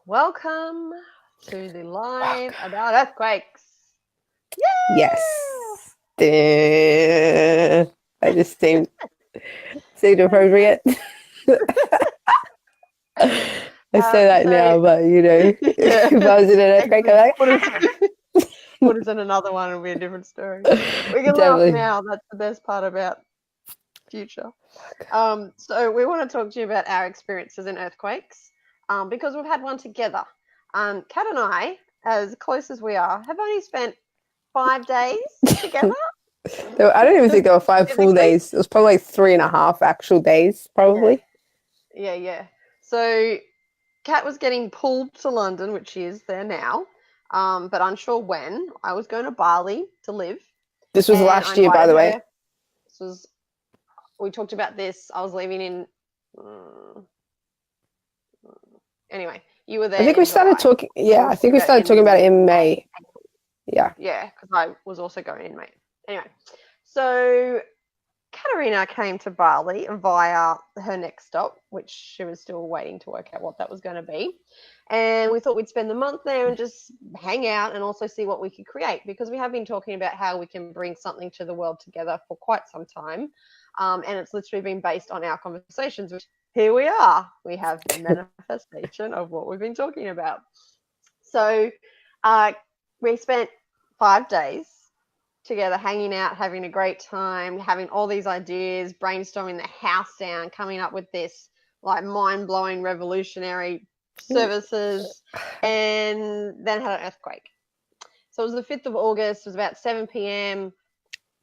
Welcome to the live about earthquakes. Yes. I just seemed appropriate. I say that now, but Yeah, if I was in an earthquake, I'm like, put us in another one, it'll be a different story. We can laugh definitely. now. That's the best part about future. So we want to talk to you about our experiences in earthquakes, because we've had one together. Kat and I, as close as we are, have only spent 5 days together. I don't even think there were 5 full Physically. days. It was probably like 3.5 actual days, Yeah, probably. yeah. So Kat was getting pulled to London, which she is there now, but unsure when. I was going to Bali to live, This was and I last year, by invited the way. her. This was We talked about this. I was leaving in. mm, Anyway, you were I there think we in started July. talking. So Yeah, we I think talked we about started talking about it in May. Yeah. yeah, because I was also going in May. Anyway, so Katarina came to Bali via her next stop, which she was still waiting to work out what that was going to be. And we thought we'd spend the month there and just hang out and also see what we could create, because we have been talking about how we can bring something to the world together for quite some time. And it's literally been based on our conversations, which here we are. We have manifestation of what we've been talking about. So uh, we spent 5 days together, hanging out, having a great time, having all these ideas, brainstorming the house down, coming up with this like mind blowing revolutionary services, and then had an earthquake. So it was the 5th of August, it was about 7 p.m.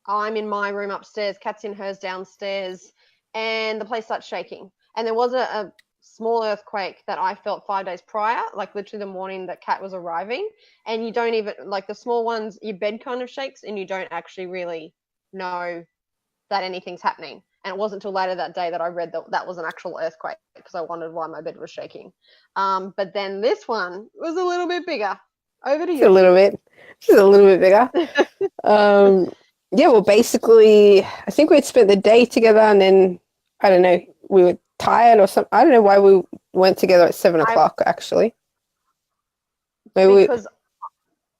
I'm in my room upstairs, Kat's in hers downstairs, and the place starts shaking. And there was a small earthquake that I felt 5 days prior, like literally the morning that Kat was arriving. And you don't even, like the small ones, your bed kind of shakes and you don't actually really know that anything's happening. And it wasn't until later that day that I read that that was an actual earthquake, because I wondered why my bed was shaking. But then this one was a little bit bigger. Over to Just a you. little bit. Just a little bit bigger. Um, yeah, well, basically, I think we'd spent the day together, and then I don't know, we were tired or something. I don't know why we went together at 7 o'clock. Actually, maybe we. Because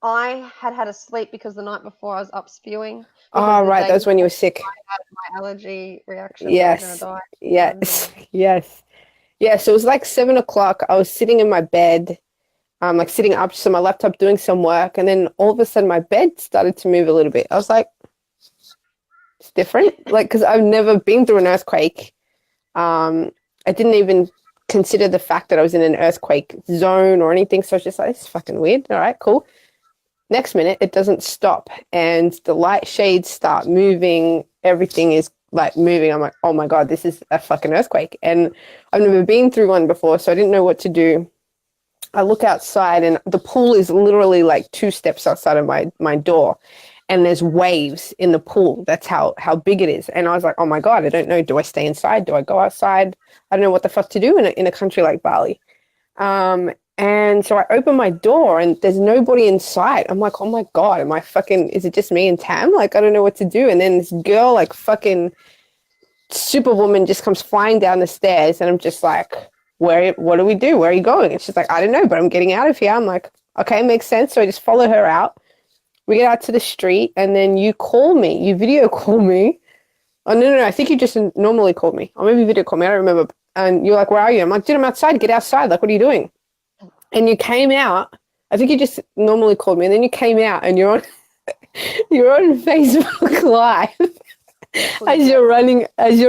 I had a sleep because the night before I was up spewing, because Oh, the right, day that was when you before were sick. I had my allergy reaction, so I was going to Yes, die. yes, yes, yeah. So it was like 7 o'clock. I was sitting in my bed, like sitting up to my laptop doing some work, and then all of a sudden my bed started to move a little bit. I was like, it's different, like because I've never been through an earthquake. I didn't even consider the fact that I was in an earthquake zone or anything. So I was just like, it's fucking weird. All right, cool. Next minute, it doesn't stop. And the light shades start moving. Everything is like moving. I'm like, oh my God, this is a fucking earthquake. And I've never been through one before. So I didn't know what to do. I look outside and the pool is literally like 2 steps outside of my door, and there's waves in the pool. That's how big it is. And I was like, oh my God, I don't know. Do I stay inside? Do I go outside? I don't know what the fuck to do in a country like Bali. And so I open my door and there's nobody in sight. I'm like, oh my God, is it just me and Tam? Like, I don't know what to do. And then this girl, like fucking superwoman, just comes flying down the stairs. And I'm just like, what do we do? Where are you going? And she's like, I don't know, but I'm getting out of here. I'm like, okay, makes sense. So I just follow her out. We get out to the street and then you call me, you video call me. Oh, no. I think you just normally called me. Or maybe video called me. I don't remember. And you're like, where are you? I'm like, dude, I'm outside. Get outside. Like, what are you doing? And you came out. I think you just normally called me. And then you came out and you're on Facebook Live as you're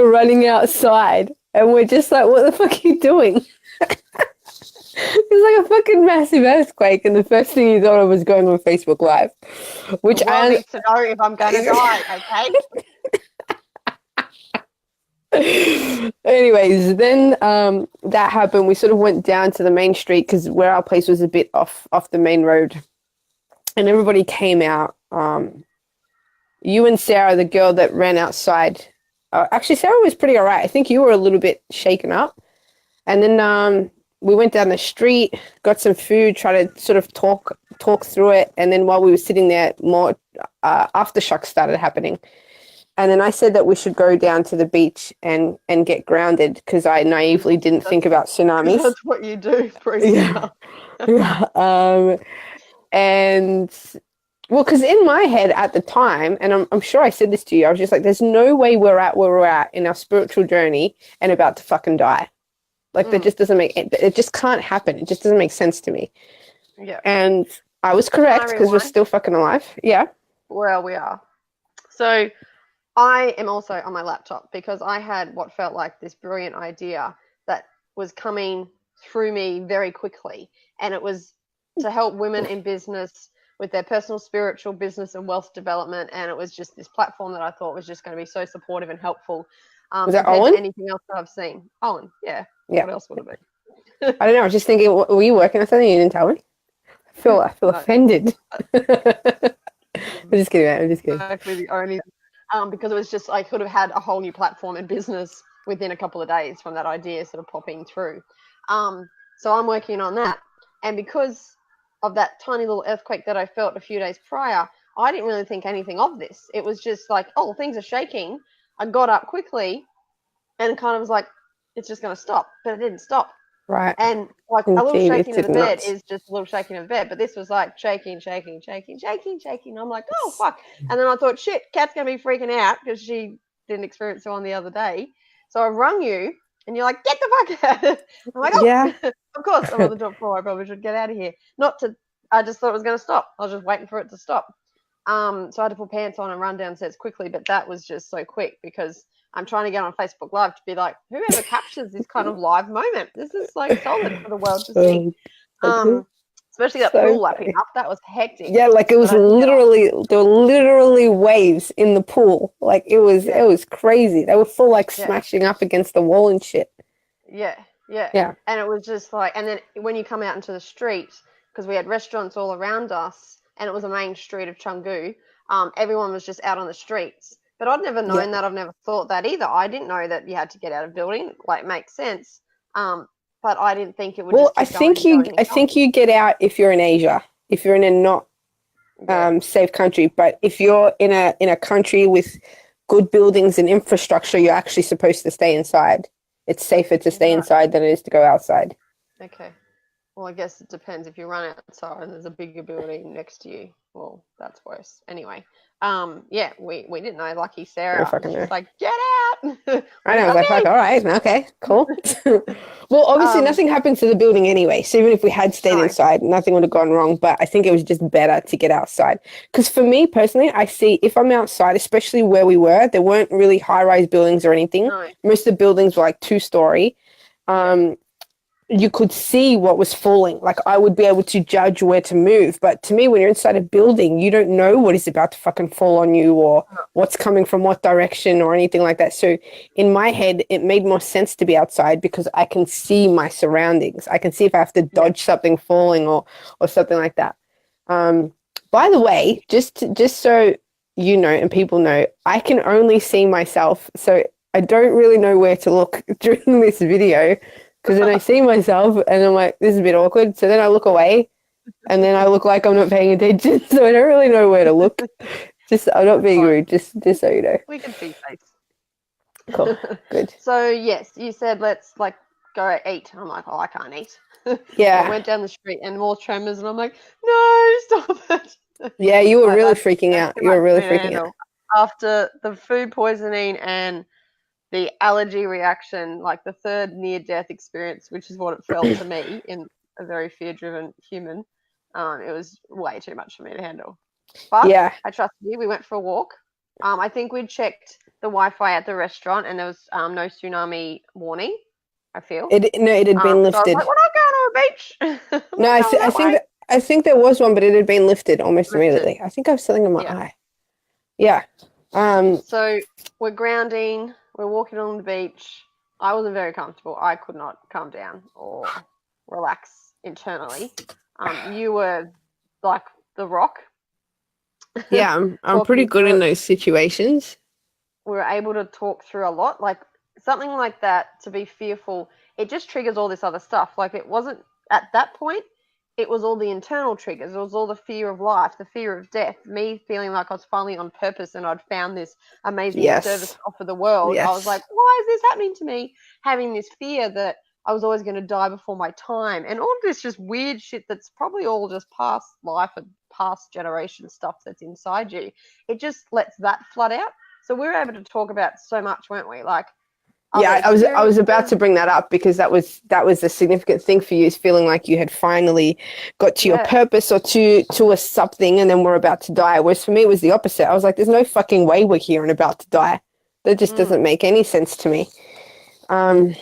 running outside. And we're just like, what the fuck are you doing? It's like a fucking massive earthquake, and the first thing you thought of was going on Facebook Live, which The world needs to know if I'm going to die, okay? Anyways, then that happened. We sort of went down to the main street because where our place was a bit off the main road, and everybody came out. You and Sarah, the girl that ran outside, actually Sarah was pretty alright. I think you were a little bit shaken up, and then we went down the street, got some food, tried to sort of talk through it, and then while we were sitting there, more aftershocks started happening. And then I said that we should go down to the beach and get grounded because I naively didn't think about tsunamis. That's what you do, Yeah. Yeah. And well, because in my head at the time, and I'm sure I said this to you, I was just like, there's no way we're at where we're at in our spiritual journey and about to fucking die. Like that just doesn't it just can't happen. It just doesn't make sense to me. Yeah. And I was correct because we're still fucking alive. Yeah. Well, we are. So I am also on my laptop because I had what felt like this brilliant idea that was coming through me very quickly. And it was to help women in business with their personal, spiritual, business and wealth development. And it was just this platform that I thought was just going to be so supportive and helpful. Was that Owen? Anything else that I've seen. Owen, yeah. Yeah. What else would it be? I don't know. I was just thinking, were you working on something you didn't tell me? I feel offended. I'm just kidding, mate. I'm just kidding. Exactly the only because it was just I could have had a whole new platform in business within a couple of days from that idea sort of popping through. So I'm working on that. And because of that tiny little earthquake that I felt a few days prior, I didn't really think anything of this. It was just like, oh, things are shaking. I got up quickly and kind of was like, it's just going to stop. But it didn't stop. Right. And like a little shaking of the bed is just a little shaking of the bed. But this was like shaking. I'm like, oh, fuck. And then I thought, shit, Kat's going to be freaking out because she didn't experience one the other day. So I rung you and you're like, get the fuck out. I'm like, oh, yeah. Of course, I'm on the top floor. I probably should get out of here. I just thought it was going to stop. I was just waiting for it to stop. So I had to put pants on and run downstairs quickly. But that was just so quick because I'm trying to get on Facebook Live to be like, whoever captures this kind of live moment, this is like solid for the world to see. Especially that pool lapping up, that was hectic. Yeah, like it was literally, there were literally waves in the pool. Like it was crazy. They were full like smashing up against the wall and shit. Yeah. And it was just like, and then when you come out into the street, because we had restaurants all around us, and it was a main street of Canggu, everyone was just out on the streets. But I'd never known that. I've never thought that either. I didn't know that you had to get out of building. Like, makes sense. But I didn't think it would. Well, I think you get out if you're in Asia, if you're in a not safe country. But if you're in a country with good buildings and infrastructure, you're actually supposed to stay inside. It's safer to stay inside than it is to go outside. Okay. Well, I guess it depends. If you run outside and there's a bigger building next to you, well, that's worse. Anyway, we didn't know. Lucky Sarah was like, get out. I know. I was like, fuck, all right, okay, cool. Well, obviously nothing happened to the building anyway. So even if we had stayed inside, nothing would have gone wrong. But I think it was just better to get outside. Because for me personally, I see if I'm outside, especially where we were, there weren't really high-rise buildings or anything. No. Most of the buildings were like 2-story. You could see what was falling. Like I would be able to judge where to move. But to me, when you're inside a building, you don't know what is about to fucking fall on you or what's coming from what direction or anything like that. So in my head, it made more sense to be outside because I can see my surroundings. I can see if I have to dodge something falling or something like that. By the way, just so you know and people know, I can only see myself. So I don't really know where to look during this video. Because then I see myself and I'm like, this is a bit awkward. So then I look away and then I look like I'm not paying attention. So I don't really know where to look. I'm not being rude, just so you know. We can see face. Cool, good. So yes, you said let's like go eat. I'm like, oh, I can't eat. Yeah. I went down the street and more tremors and I'm like, no, stop it. Yeah, you were really freaking out. You were really freaking out. After the food poisoning and the allergy reaction, like the third near-death experience, which is what it felt to me in a very fear-driven human, it was way too much for me to handle. But I trusted you. We went for a walk. I think we'd checked the Wi-Fi at the restaurant, and there was no tsunami warning. I feel it had been lifted. So I was like, we're not going to a beach. No, I think there was one, but it had been lifted almost immediately. I think I have something in my eye. Yeah. So we're grounding. We're walking on the beach. I wasn't very comfortable. I could not calm down or relax internally. You were like the rock. Yeah, I'm pretty good in those situations. We were able to talk through a lot. Like something like that, to be fearful, it just triggers all this other stuff. Like it wasn't at that point, it was all the internal triggers. It was all the fear of life, the fear of death, me feeling like I was finally on purpose and I'd found this amazing service Yes. to offer the world. I was Yes. like, why is this happening to me? Having this fear that I was always going to die before my time, and all of this just weird shit that's probably all just past life and past generation stuff that's inside you. It just lets that flood out. So we were able to talk about so much, weren't we? Like other Yeah, I was about to experiences. bring that up because that was a significant thing for you, is feeling like you had finally got to your Yeah. purpose or to a something, and then we're about to die. Whereas for me, it was the opposite. I was like, "There's no fucking way we're here and about to die. That just Mm, doesn't make any sense to me." Um,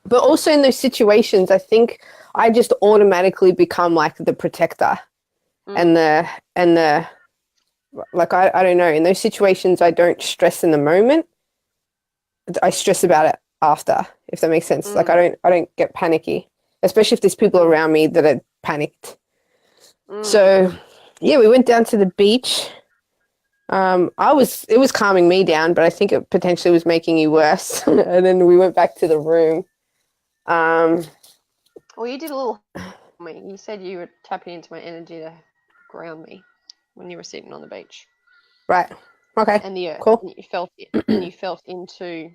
but also in those situations, I think I just automatically become like the protector and mm, the like I don't know. In those situations, I don't stress in the moment. I stress about it after, if that makes sense. Like mm, I don't get panicky, especially if there's people mm, around me that are panicked. mm. So yeah, we went down to the beach. It was calming me down, but I think it potentially was making you worse. And then we went back to the room. Um, Well, you did a little for me. You said you were tapping into my energy to ground me when you were sitting on the beach right. Okay. and the earth, Cool. and you felt it, and you felt into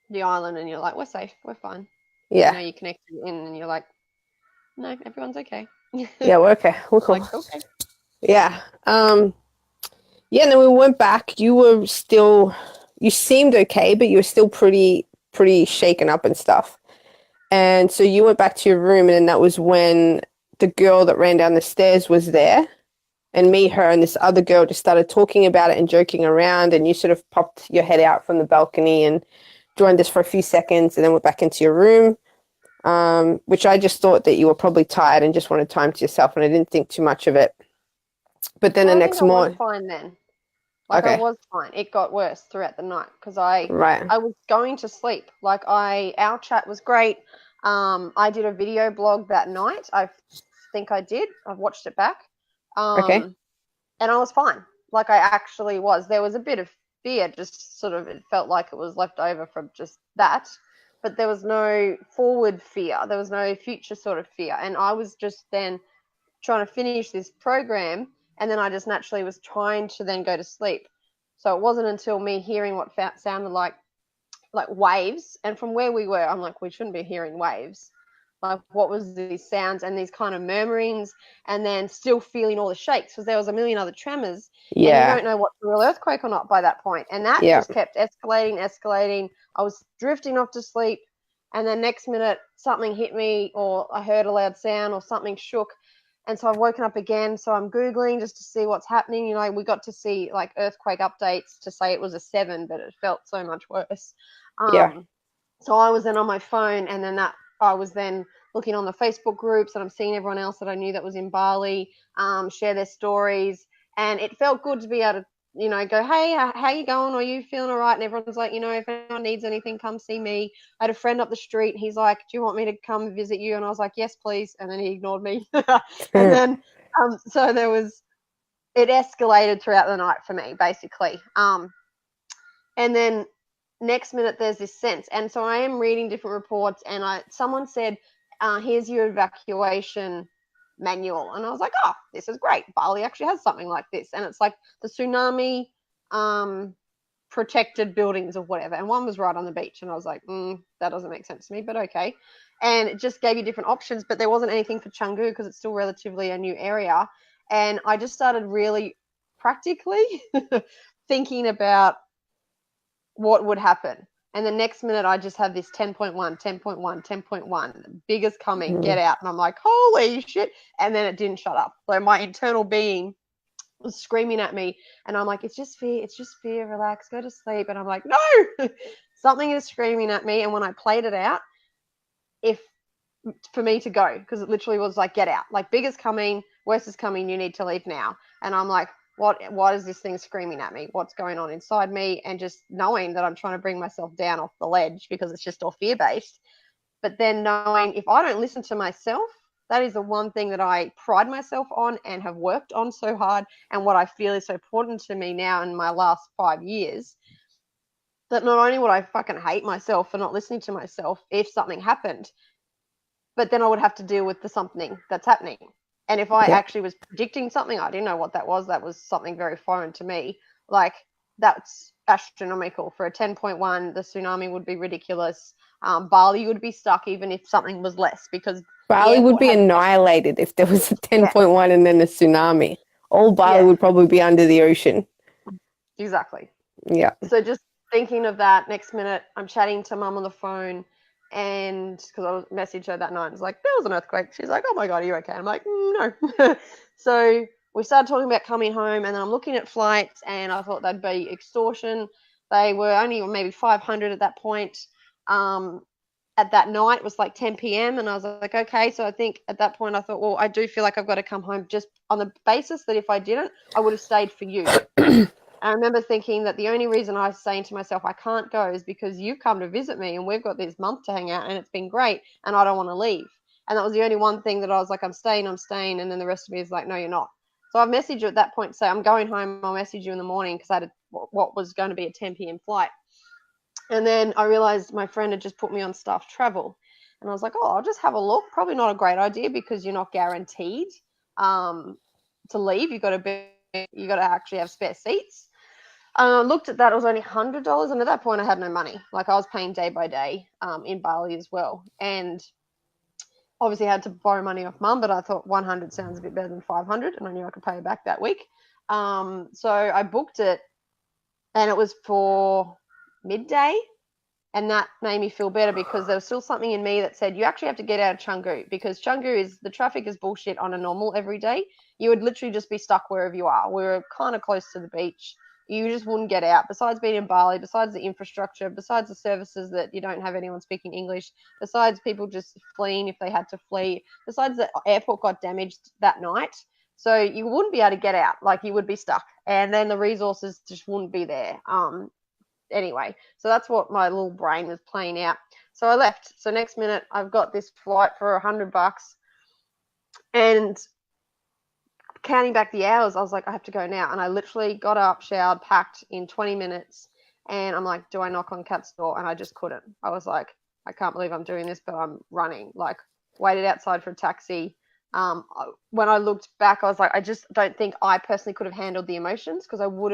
the island, and you're like, we're safe, we're fine. You know, Yeah. you connected in, and you're like, no, everyone's okay. Yeah. We're okay. We're cool. Like, okay. Yeah. Yeah. And then we went back. You seemed okay, but you were still pretty shaken up and stuff. And so you went back to your room, and then that was when the girl that ran down the stairs was there. And me, her, and this other girl just started talking about it and joking around. And you sort of popped your head out from the balcony and joined us for a few seconds and then went back into your room, which I just thought that you were probably tired and just wanted time to yourself. And I didn't think too much of it. But then the Well, I think next I was morning, fine then. Like I okay, was fine. It got worse throughout the night because I right, I was going to sleep. Like our chat was great. I did a video blog that night. I think I did. I've watched it back. okay, Um, and I was fine. Like I actually was. There was a bit of fear, just sort of it felt like it was left over from just that. But there was no forward fear. There was no future sort of fear. And I was just then trying to finish this program, and then I just naturally was trying to then go to sleep. So it wasn't until me hearing what sounded like waves, and from where we were, I'm like, we shouldn't be hearing waves. Like, what was these sounds and these kind of murmurings, and then still feeling all the shakes because there was a million other tremors, and you yeah, don't know what's a real earthquake or not by that point. And that yeah, just kept escalating, escalating. I was drifting off to sleep, and then next minute something hit me, or I heard a loud sound, or something shook, and so I've woken up again. So I'm Googling just to see what's happening. You know, we got to see like earthquake updates to say it was a 7, but it felt so much worse. yeah, Um, so I was then on my phone, and then that I was then looking on the Facebook groups, and I'm seeing everyone else that I knew that was in Bali share their stories, and it felt good to be able to, you know, go, hey, how you going? Are you feeling all right? And everyone's like, you know, if anyone needs anything, come see me. I had a friend up the street. He's like, do you want me to come visit you? And I was like, yes, please. And then he ignored me. And then so there was it escalated throughout the night for me, basically. And then next minute there's this sense, and so I am reading different reports, and someone said, here's your evacuation manual, and I was like, oh, this is great. Bali actually has something like this, and it's like the tsunami protected buildings or whatever, and one was right on the beach, and I was like, that doesn't make sense to me, but okay. And it just gave you different options, but there wasn't anything for Canggu because it's still relatively a new area. And I just started really practically thinking about what would happen. And the next minute, I just have this 10.1, 10.1, 10.1, biggest coming, get out. And I'm like, holy shit. And then it didn't shut up. So my internal being was screaming at me. And I'm like, it's just fear, relax, go to sleep. And I'm like, no, something is screaming at me. And when I played it out, if for me to go, because it literally was like, get out, like big is coming, worse is coming, you need to leave now. And I'm like, what is this thing screaming at me? What's going on inside me? And just knowing that I'm trying to bring myself down off the ledge because it's just all fear based. But then knowing if I don't listen to myself, that is the one thing that I pride myself on and have worked on so hard, and what I feel is so important to me now in my last 5 years, that not only would I fucking hate myself for not listening to myself if something happened, but then I would have to deal with the something that's happening. And if I actually was predicting something, I didn't know what that was. That was something very foreign to me. Like, that's astronomical. For a 10.1, the tsunami would be ridiculous. Bali would be stuck even if something was less, because Bali would be annihilated if there was a 10.1 and then a tsunami. All Bali would probably be under the ocean. Exactly. Yeah. So just thinking of that, next minute, I'm chatting to Mum on the phone, and because I messaged her that night, it's like, there was an earthquake. She's like, oh my God, are you okay? I'm like, no. So we started talking about coming home, and then I'm looking at flights, and I thought they'd be extortion. They were only maybe 500 at that point. At that night, it was like 10 p.m. and I was like, okay. So I think at that point I thought, well, I do feel like I've got to come home, just on the basis that if I didn't, I would have stayed for you. I remember thinking that the only reason I was saying to myself, I can't go, is because you've come to visit me and we've got this month to hang out and it's been great and I don't want to leave. And that was the only one thing that I was like, I'm staying. And then the rest of me is like, no, you're not. So I messaged you at that point to say, I'm going home. I'll message you in the morning, because I had what was going to be a 10 p.m. flight. And then I realized my friend had just put me on staff travel. And I was like, oh, I'll just have a look. Probably not a great idea, because you're not guaranteed to leave. You got to actually have spare seats. Looked at that. It was only $100. And at that point I had no money. Like, I was paying day by day in Bali as well. And obviously I had to borrow money off Mum, but I thought 100 sounds a bit better than 500, and I knew I could pay her back that week. So I booked it, and it was for midday, and that made me feel better, because there was still something in me that said, you actually have to get out of Canggu, because Canggu the traffic is bullshit on a normal every day. You would literally just be stuck wherever you are. We were kind of close to the beach. You just wouldn't get out. Besides being in Bali, besides the infrastructure, besides the services that you don't have anyone speaking English, besides people just fleeing if they had to flee, besides the airport got damaged that night. So you wouldn't be able to get out. Like, you would be stuck, and then the resources just wouldn't be there. Anyway, so that's what my little brain was playing out. So I left. So next minute I've got this flight for $100, and counting back the hours, I was like, I have to go now. And I literally got up, showered, packed in 20 minutes. And I'm like, do I knock on Kat's door? And I just couldn't. I was like, I can't believe I'm doing this, but I'm running. Like, waited outside for a taxi. When I looked back, I was like, I just don't think I personally could have handled the emotions, because it would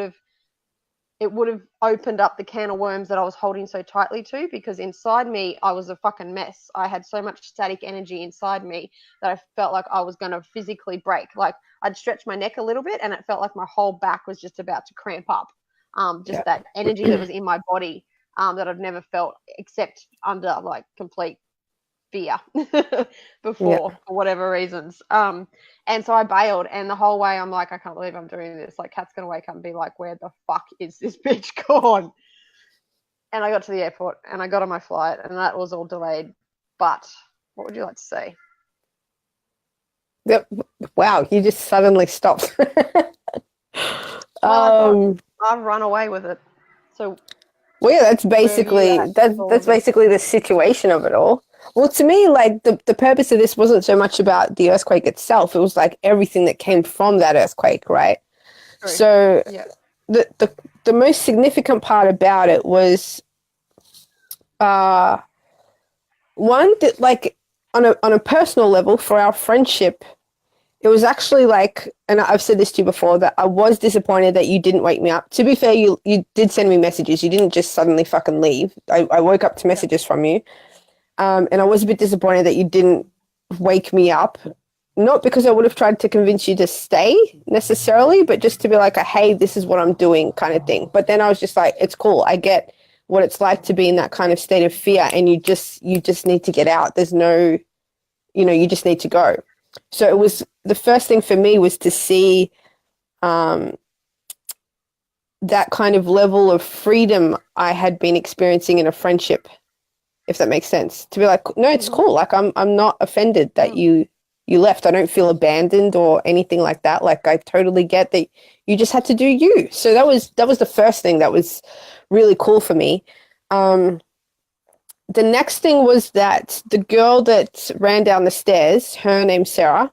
have opened up the can of worms that I was holding so tightly to, because inside me, I was a fucking mess. I had so much static energy inside me that I felt like I was going to physically break. Like, I'd stretched my neck a little bit, and it felt like my whole back was just about to cramp up. That energy that was in my body that I've never felt, except under like complete fear before, for whatever reasons. And so I bailed, and the whole way I'm like, I can't believe I'm doing this. Like, Kat's going to wake up and be like, where the fuck is this bitch gone? And I got to the airport, and I got on my flight, and that was all delayed. But what would you like to say? Wow, you just suddenly stopped. Well, I've run away with it. So, well, yeah, that's basically that's basically the situation of it all. Well, to me, like, the purpose of this wasn't so much about the earthquake itself. It was like everything that came from that earthquake, right? True. So the most significant part about it was one that, like, on a personal level, for our friendship, it was actually like, and I've said this to you before, that I was disappointed that you didn't wake me up. To be fair, you did send me messages. You didn't just suddenly fucking leave. I woke up to messages from you. And I was a bit disappointed that you didn't wake me up. Not because I would have tried to convince you to stay necessarily, but just to be like, hey, this is what I'm doing kind of thing. But then I was just like, it's cool. I get what it's like to be in that kind of state of fear, and you just need to get out. There's no, you just need to go. So it was, the first thing for me was to see that kind of level of freedom I had been experiencing in a friendship, if that makes sense. To be like, no, it's cool. Like, I'm not offended that you left. I don't feel abandoned or anything like that. Like, I totally get that you just had to do you. So that was the first thing that was really cool for me. The next thing was that the girl that ran down the stairs, her name's Sarah,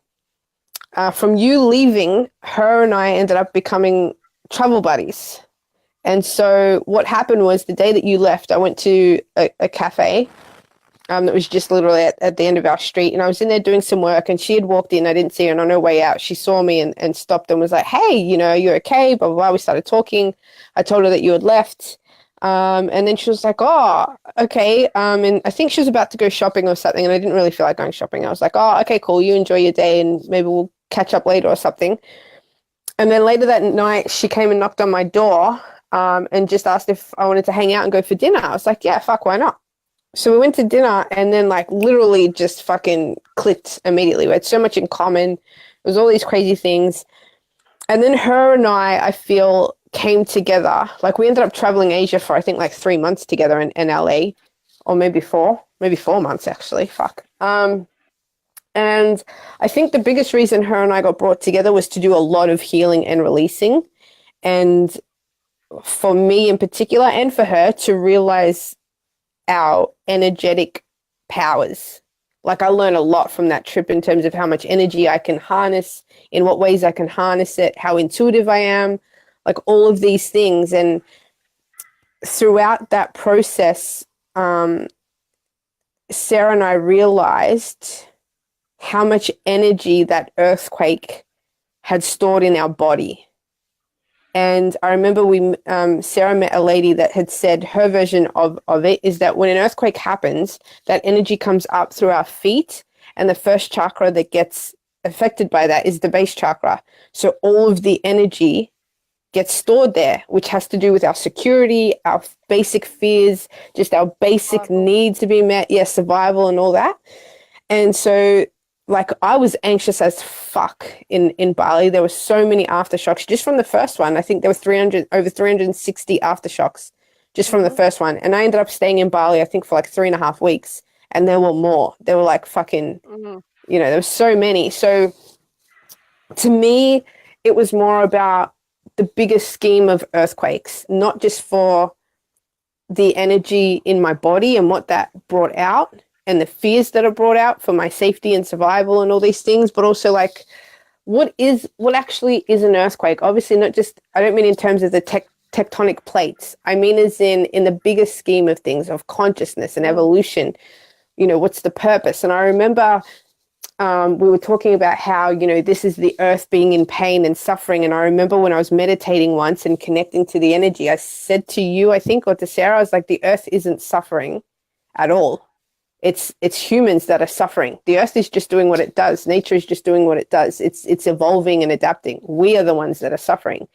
from you leaving, her and I ended up becoming travel buddies. And so what happened was, the day that you left, I went to a cafe, that was just literally at the end of our street. And I was in there doing some work, and she had walked in. I didn't see her. And on her way out, she saw me and stopped and was like, hey, you know, you're okay, blah, blah, blah. We started talking. I told her that you had left. And then she was like, oh, okay. And I think she was about to go shopping or something. And I didn't really feel like going shopping. I was like, oh, okay, cool. You enjoy your day, and maybe we'll catch up later or something. And then later that night, she came and knocked on my door and just asked if I wanted to hang out and go for dinner. I was like, yeah, fuck, why not? So we went to dinner, and then like literally just fucking clicked immediately. We had so much in common. It was all these crazy things. And then her and I feel, came together. Like we ended up traveling Asia for I think like 3 months together in LA, or maybe 4 months actually. Fuck. And I think the biggest reason her and I got brought together was to do a lot of healing and releasing. And for me in particular, and for her, to realize our energetic powers. Like I learned a lot from that trip in terms of how much energy I can harness, in what ways I can harness it, how intuitive I am, like all of these things. And throughout that process, Sarah and I realized how much energy that earthquake had stored in our body. And I remember Sarah met a lady that had said her version of it is that when an earthquake happens, that energy comes up through our feet, and the first chakra that gets affected by that is the base chakra. So all of the energy gets stored there, which has to do with our security, our basic fears, just our basic needs to be met, survival and all that. And so like I was anxious as fuck in Bali. There were so many aftershocks just from the first one. I think there were over 360 aftershocks just from the first one. And I ended up staying in Bali, I think for like 3.5 weeks. And there were more. There were like fucking, you know, there were so many. So to me, it was more about the biggest scheme of earthquakes, not just for the energy in my body and what that brought out, and the fears that are brought out for my safety and survival and all these things, but also like what actually is an earthquake? Obviously not just, I don't mean in terms of the tectonic plates. I mean as in the bigger scheme of things, of consciousness and evolution, you know, what's the purpose? And I remember we were talking about how, you know, this is the earth being in pain and suffering. And I remember when I was meditating once and connecting to the energy, I said to you, I think, or to Sarah, I was like, the earth isn't suffering at all. It's humans that are suffering. The earth is just doing what it does. Nature is just doing what it does. It's evolving and adapting. We are the ones that are suffering.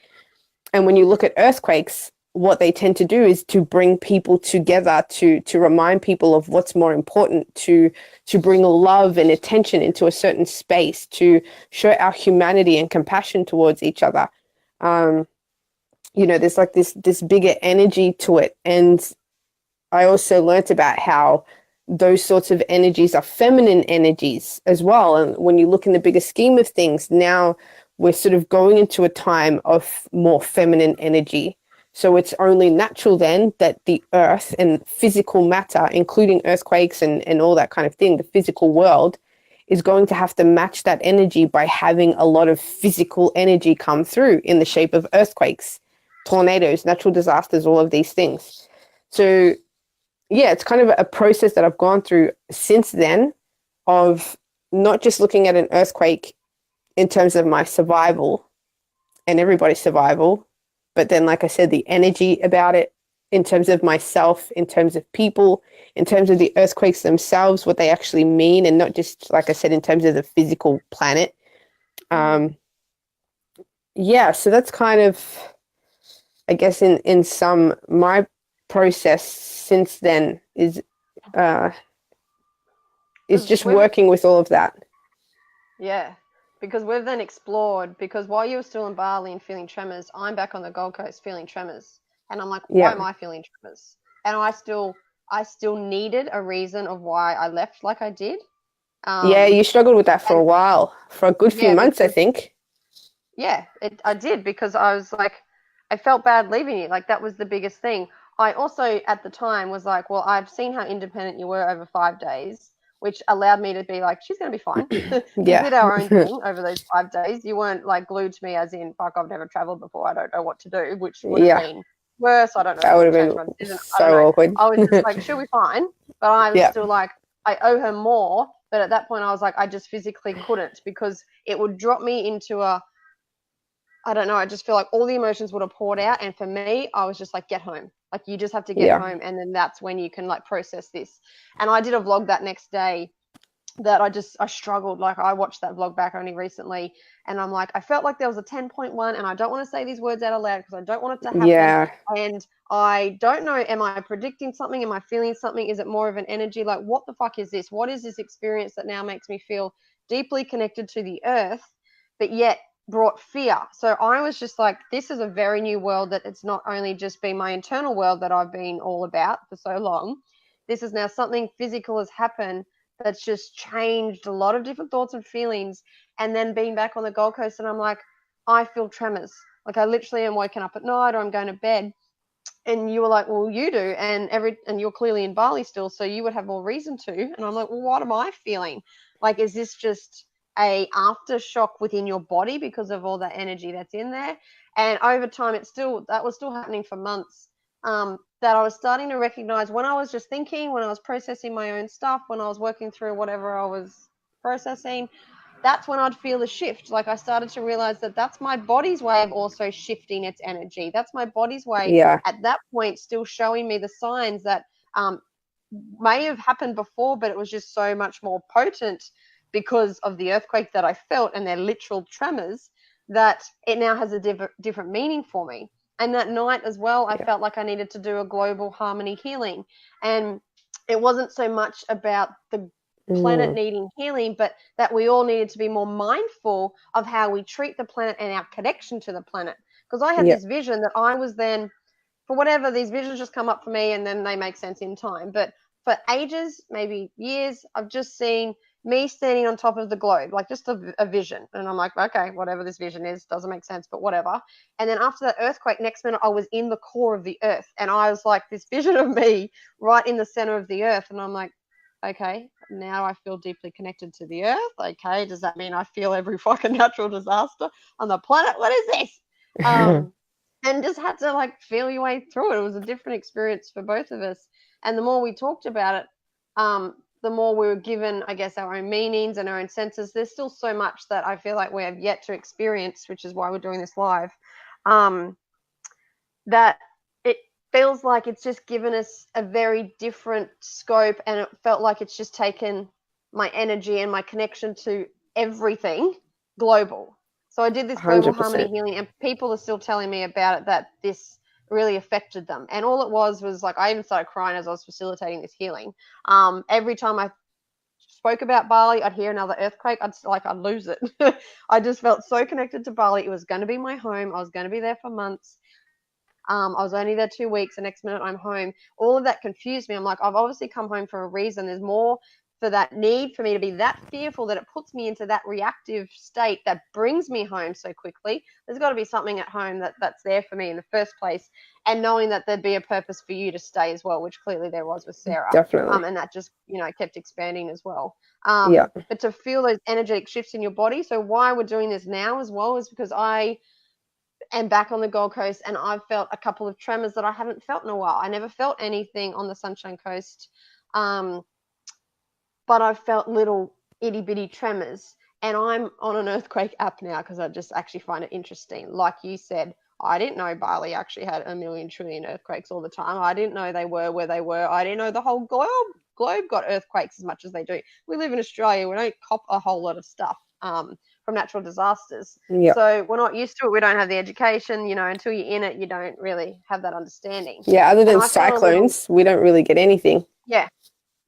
And when you look at earthquakes, what they tend to do is to bring people together, to remind people of what's more important, to bring love and attention into a certain space, to show our humanity and compassion towards each other. You know, there's like this bigger energy to it. And I also learnt about how those sorts of energies are feminine energies as well. And when you look in the bigger scheme of things, now we're sort of going into a time of more feminine energy. So it's only natural then that the earth and physical matter, including earthquakes and all that kind of thing, the physical world, is going to have to match that energy by having a lot of physical energy come through in the shape of earthquakes, tornadoes, natural disasters, all of these things. So yeah, it's kind of a process that I've gone through since then, of not just looking at an earthquake in terms of my survival and everybody's survival, but then, like I said, the energy about it in terms of myself, in terms of people, in terms of the earthquakes themselves, what they actually mean, and not just, like I said, in terms of the physical planet. Yeah, so that's kind of, I guess, in some, my process since then is just working with all of that. Yeah, because we've then explored, because while you were still in Bali and feeling tremors, I'm back on the Gold Coast feeling tremors. And I'm like, why am I feeling tremors? And I still needed a reason of why I left like I did. Yeah, you struggled with that for a while, for a good few months, I think. Yeah, I did, because I was like, I felt bad leaving you. Like, that was the biggest thing. I also, at the time, was like, well, I've seen how independent you were over 5 days, which allowed me to be like, she's going to be fine. We did our own thing over those 5 days. You weren't like glued to me as in, fuck, I've never traveled before, I don't know what to do, which would have been worse. I don't know. That would have been so awkward. I was just like, she'll be fine. But I was still like, I owe her more. But at that point, I was like, I just physically couldn't, because it would drop me into I don't know, I just feel like all the emotions would have poured out. And for me, I was just like, get home. Like, you just have to get home. And then that's when you can like process this. And I did a vlog that next day that I struggled. Like, I watched that vlog back only recently, and I'm like, I felt like there was a 10.1, and I don't want to say these words out aloud because I don't want it to happen. Yeah. And I don't know, am I predicting something? Am I feeling something? Is it more of an energy? Like, what the fuck is this? What is this experience that now makes me feel deeply connected to the earth, but yet brought fear? So I was just like, this is a very new world, that it's not only just been my internal world that I've been all about for so long. This is now something physical has happened that's just changed a lot of different thoughts and feelings. And then being back on the Gold Coast, and I'm like, I feel tremors. Like, I literally am woken up at night, or I'm going to bed. And you were like, well, you do. And you're clearly in Bali still, so you would have more reason to. And I'm like, well, what am I feeling? Like, is this just a aftershock within your body because of all that energy that's in there? And over time, that was still happening for months. That I was starting to recognize when I was just thinking, when I was processing my own stuff, when I was working through whatever I was processing, that's when I'd feel the shift. Like, I started to realize that that's my body's way of also shifting its energy. That's my body's way at that point still showing me the signs that may have happened before, but it was just so much more potent because of the earthquake that I felt and their literal tremors, that it now has a different meaning for me. And that night as well, I felt like I needed to do a global harmony healing. And it wasn't so much about the planet needing healing, but that we all needed to be more mindful of how we treat the planet and our connection to the planet. Because I had this vision that I was then, for whatever, these visions just come up for me and then they make sense in time. But for ages, maybe years, I've just seen me standing on top of the globe, like just a vision. And I'm like, okay, whatever this vision is, doesn't make sense, but whatever. And then after that earthquake, next minute I was in the core of the earth. And I was like, this vision of me right in the center of the earth. And I'm like, okay, now I feel deeply connected to the earth. Okay, does that mean I feel every fucking natural disaster on the planet? What is this? And just had to like feel your way through it. It was a different experience for both of us. And the more we talked about it, the more we were given, I guess, our own meanings and our own senses. There's still so much that I feel like we have yet to experience, which is why we're doing this live, that it feels like it's just given us a very different scope, and it felt like it's just taken my energy and my connection to everything global. So I did this global 100%. harmony healing, and people are still telling me about it, that this really affected them. And all it was like, I even started crying as I was facilitating this healing. Every time I spoke about Bali, I'd hear another earthquake. I'd lose it. I just felt so connected to Bali. It was going to be my home. I was going to be there for months. I was only there 2 weeks. The next minute I'm home. All of that confused me. I'm like, I've obviously come home for a reason. There's more for that need for me to be that fearful, that it puts me into that reactive state that brings me home so quickly. There's got to be something at home that's there for me in the first place. And knowing that there'd be a purpose for you to stay as well, which clearly there was with Sarah. Definitely. And that just, kept expanding as well. But to feel those energetic shifts in your body. So why we're doing this now as well is because I am back on the Gold Coast, and I've felt a couple of tremors that I haven't felt in a while. I never felt anything on the Sunshine Coast. But I've felt little itty bitty tremors, and I'm on an earthquake app now because I just actually find it interesting. Like you said, I didn't know Bali actually had a million trillion earthquakes all the time. I didn't know they were where they were. I didn't know the whole globe got earthquakes as much as they do. We live in Australia. We don't cop a whole lot of stuff from natural disasters. So we're not used to it. We don't have the education, until you're in it, you don't really have that understanding. Yeah, other than cyclones, we don't really get anything. Yeah.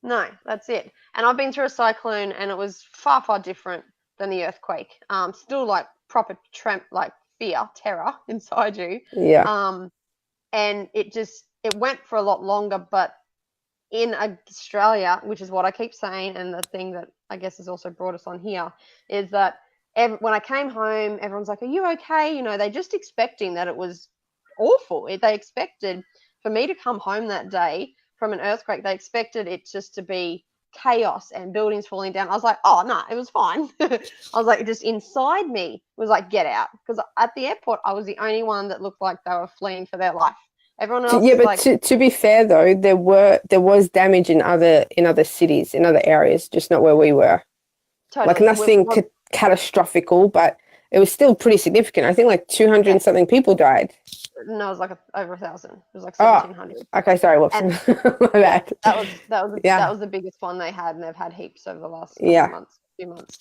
No, that's it. And I've been through a cyclone, and it was far, far different than the earthquake. Still like proper fear, terror inside you. Yeah. And it went for a lot longer, but in Australia, which is what I keep saying, and the thing that I guess has also brought us on here, is that when I came home, everyone's like, are you okay? They just expecting that it was awful. They expected for me to come home that day from an earthquake. They expected it just to be chaos and buildings falling down. I was like, oh, no, it was fine. I was like, just inside me was like, get out. Because at the airport, I was the only one that looked like they were fleeing for their life. Everyone else Yeah, is but like, to be fair though, there was damage in other cities, in other areas, just not where we were. Like totally. nothing catastrophical, but it was still pretty significant. I think like 200 and something people died. No, it was like over 1,000. It was like Oh, 1,700. okay, sorry, whoops. And My yeah, bad. that Yeah, was the biggest one they had, and they've had heaps over the last couple of yeah, months, few months.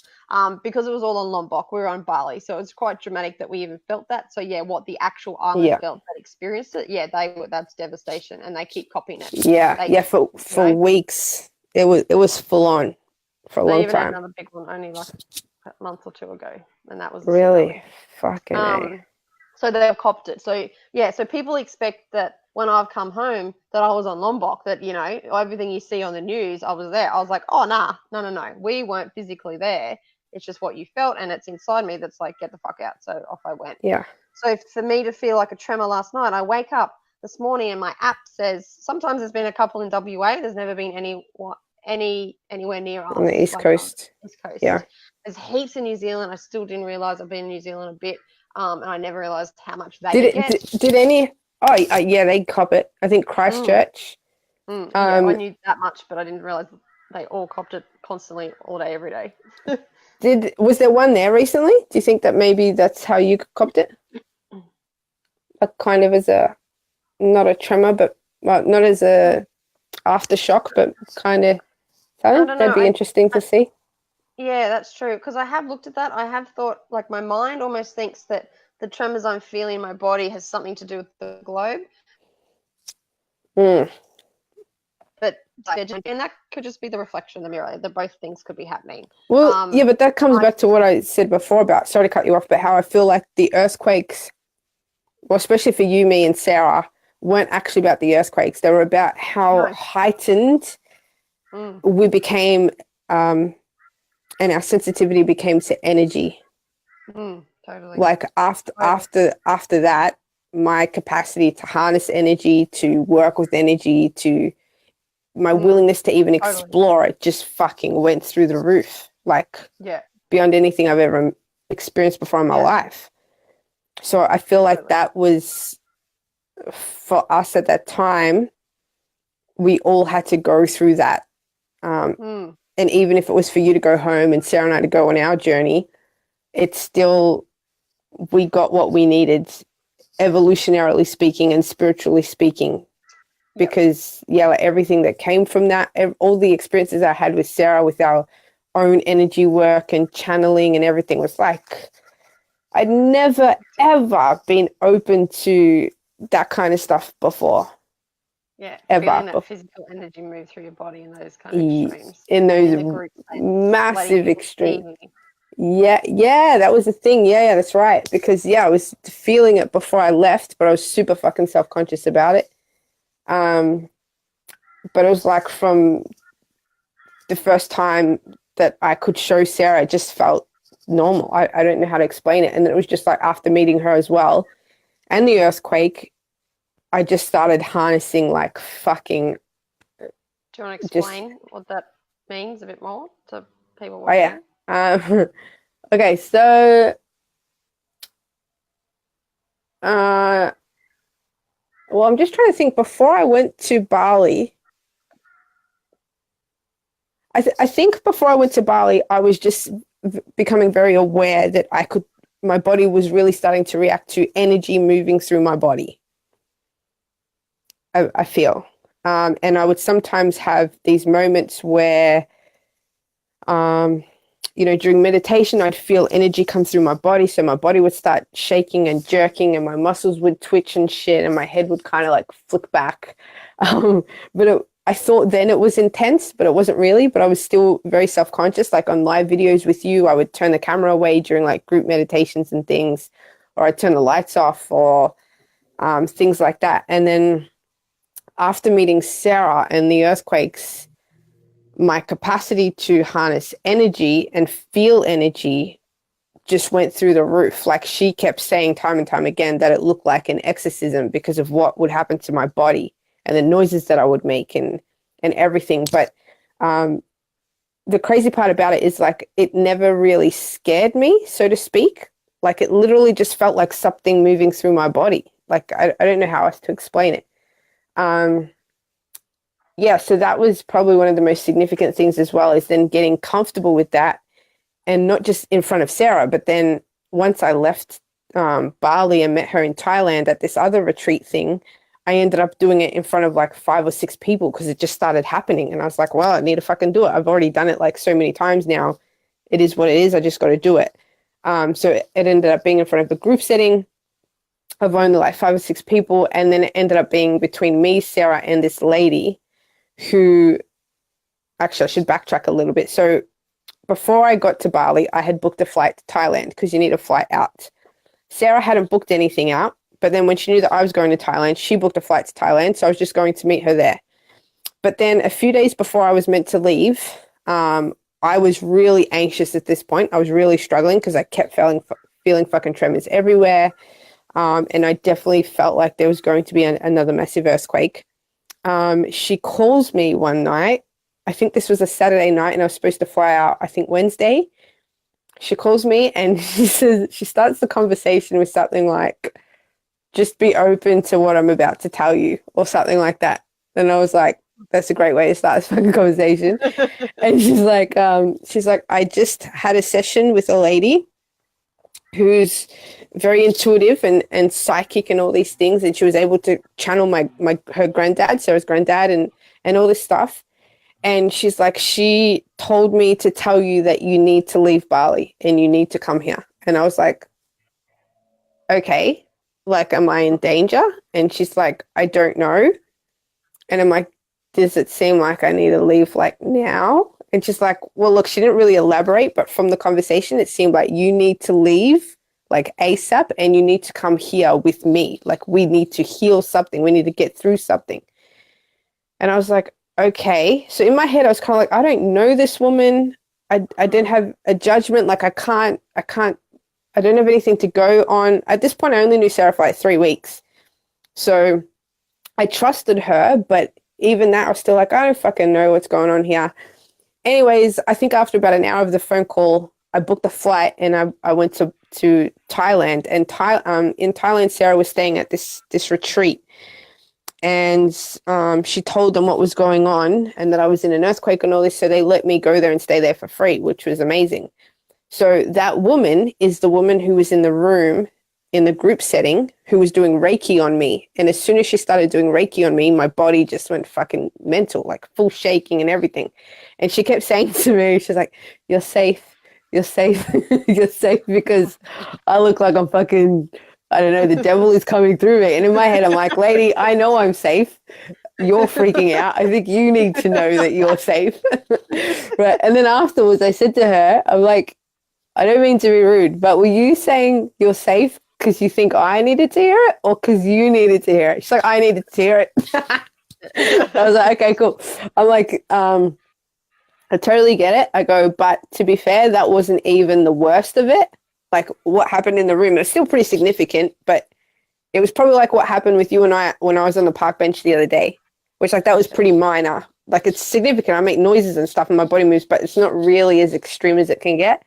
Because it was all on Lombok, we were on Bali, so it was quite dramatic that we even felt that. So yeah, what the actual island yeah, felt that experienced it, yeah, that's devastation, and they keep copying it. yeah, They, yeah. For weeks, it was full on for a they long even had time. another big one only like a month or two ago, and that was a Really, tsunami. fucking A. So they've copped it. So yeah, so people expect that when I've come home that I was on Lombok, that everything you see on the news, I was there. I was like, oh nah, no, we weren't physically there. It's just what you felt, and it's inside me that's like, get the fuck out. So off I went. Yeah, So for me to feel like a tremor last night, I wake up this morning and my app says sometimes there's been a couple in WA. There's never been anywhere near us on the East like Coast. East Coast. Yeah. There's heaps in New Zealand. I still didn't realize I've been in New Zealand a bit, and I never realized how much they get. Did any? Oh, yeah, they cop it. I think Christchurch. Yeah, I knew that much, but I didn't realize they all copped it constantly, all day, every day. Was there one there recently? Do you think that maybe that's how you copped it? Like kind of as not a tremor, but well, not as a aftershock, but kind of something that'd be interesting to see. Yeah, that's true. Because I have looked at that. I have thought, like, my mind almost thinks that the tremors I'm feeling in my body has something to do with the globe. Mm. But and that could just be the reflection in the mirror. That both things could be happening. Well, yeah, but that comes back to what I said before about, sorry to cut you off, but how I feel like the earthquakes, well, especially for you, me, and Sarah, weren't actually about the earthquakes. They were about how heightened we became, and our sensitivity became to energy. Totally. Like after that, my capacity to harness energy, to work with energy, to my willingness to even explore it just fucking went through the roof. Like beyond anything I've ever experienced before in my life. So I feel like that was, for us at that time, we all had to go through that. And even if it was for you to go home and Sarah and I to go on our journey, it's still, we got what we needed, evolutionarily speaking and spiritually speaking. Because, like everything that came from that, all the experiences I had with Sarah, with our own energy work and channeling and everything, was like, I'd never, ever been open to that kind of stuff before. Yeah, ever. Feeling that physical energy move through your body in those kind of extremes. In those massive extremes. Yeah, that was the thing. Yeah, that's right. Because, I was feeling it before I left, but I was super fucking self-conscious about it. But it was like from the first time that I could show Sarah, it just felt normal. I don't know how to explain it. And then it was just like after meeting her as well and the earthquake, I just started harnessing like fucking. Do you want to explain what that means a bit more to people watching? Oh, yeah. Okay, so well, I'm just trying to think. Before I went to Bali, I think before I went to Bali, I was just becoming very aware that my body was really starting to react to energy moving through my body. I feel. And I would sometimes have these moments where, during meditation, I'd feel energy come through my body. So my body would start shaking and jerking and my muscles would twitch and shit. And my head would kind of like flick back. But I thought then it was intense, but it wasn't really. But I was still very self-conscious. Like on live videos with you, I would turn the camera away during like group meditations and things, or I'd turn the lights off or things like that. And then after meeting Sarah and the earthquakes, my capacity to harness energy and feel energy just went through the roof. Like she kept saying time and time again that it looked like an exorcism because of what would happen to my body and the noises that I would make and everything. But the crazy part about it is like it never really scared me, so to speak. Like it literally just felt like something moving through my body. Like I don't know how else to explain it. um, yeah, so that was probably one of the most significant things as well, is then getting comfortable with that, and not just in front of Sarah, but then once I left Bali and met her in Thailand at this other retreat thing, I ended up doing it in front of like 5 or 6 people because it just started happening. And I was like, well, I need to fucking do it. I've already done it like so many times now. It is what it is. I just got to do it. So it ended up being in front of the group setting of only like 5 or 6 people. And then it ended up being between me, Sarah, and this lady who, actually, I should backtrack a little bit. So before I got to Bali, I had booked a flight to Thailand because you need a flight out. Sarah hadn't booked anything out, but then when she knew that I was going to Thailand, she booked a flight to Thailand. So I was just going to meet her there. But then a few days before I was meant to leave, I was really anxious at this point. I was really struggling because I kept feeling fucking tremors everywhere. And I definitely felt like there was going to be another massive earthquake. She calls me one night. I think this was a Saturday night and I was supposed to fly out, I think Wednesday. She calls me and she starts the conversation with something like, just be open to what I'm about to tell you, or something like that. And I was like, that's a great way to start this fucking conversation. And she's like, I just had a session with a lady who's very intuitive and psychic and all these things. And she was able to channel her granddad, Sarah's granddad, and all this stuff. And she's like, she told me to tell you that you need to leave Bali and you need to come here. And I was like, okay, like, am I in danger? And she's like, I don't know. And I'm like, does it seem like I need to leave like now? And she's like, well, look, she didn't really elaborate, but from the conversation, it seemed like you need to leave like ASAP and you need to come here with me. Like, we need to heal something. We need to get through something. And I was like, okay. So in my head, I was kind of like, I don't know this woman. I didn't have a judgment. Like, I don't have anything to go on. At this point, I only knew Sarah for like 3 weeks. So I trusted her, but even that, I was still like, I don't fucking know what's going on here. Anyways, I think after about an hour of the phone call, I booked a flight and I went to Thailand. And in Thailand, Sarah was staying at this retreat. And she told them what was going on and that I was in an earthquake and all this. So they let me go there and stay there for free, which was amazing. So that woman is the woman who was in the room in the group setting who was doing Reiki on me. And as soon as she started doing Reiki on me, my body just went fucking mental, like full shaking and everything. And she kept saying to me, she's like, you're safe. You're safe. You're safe, because I look like I'm fucking, I don't know, the devil is coming through me. And in my head, I'm like, lady, I know I'm safe. You're freaking out. I think you need to know that you're safe. Right. And then afterwards, I said to her, I'm like, I don't mean to be rude, but were you saying you're safe because you think I needed to hear it, or because you needed to hear it? She's like, I needed to hear it. I was like, okay, cool. I'm like, I totally get it. I go, but to be fair, that wasn't even the worst of it. Like, what happened in the room, it's still pretty significant, but it was probably like what happened with you and I when I was on the park bench the other day, which, like, that was pretty minor. Like, it's significant. I make noises and stuff and my body moves, but it's not really as extreme as it can get.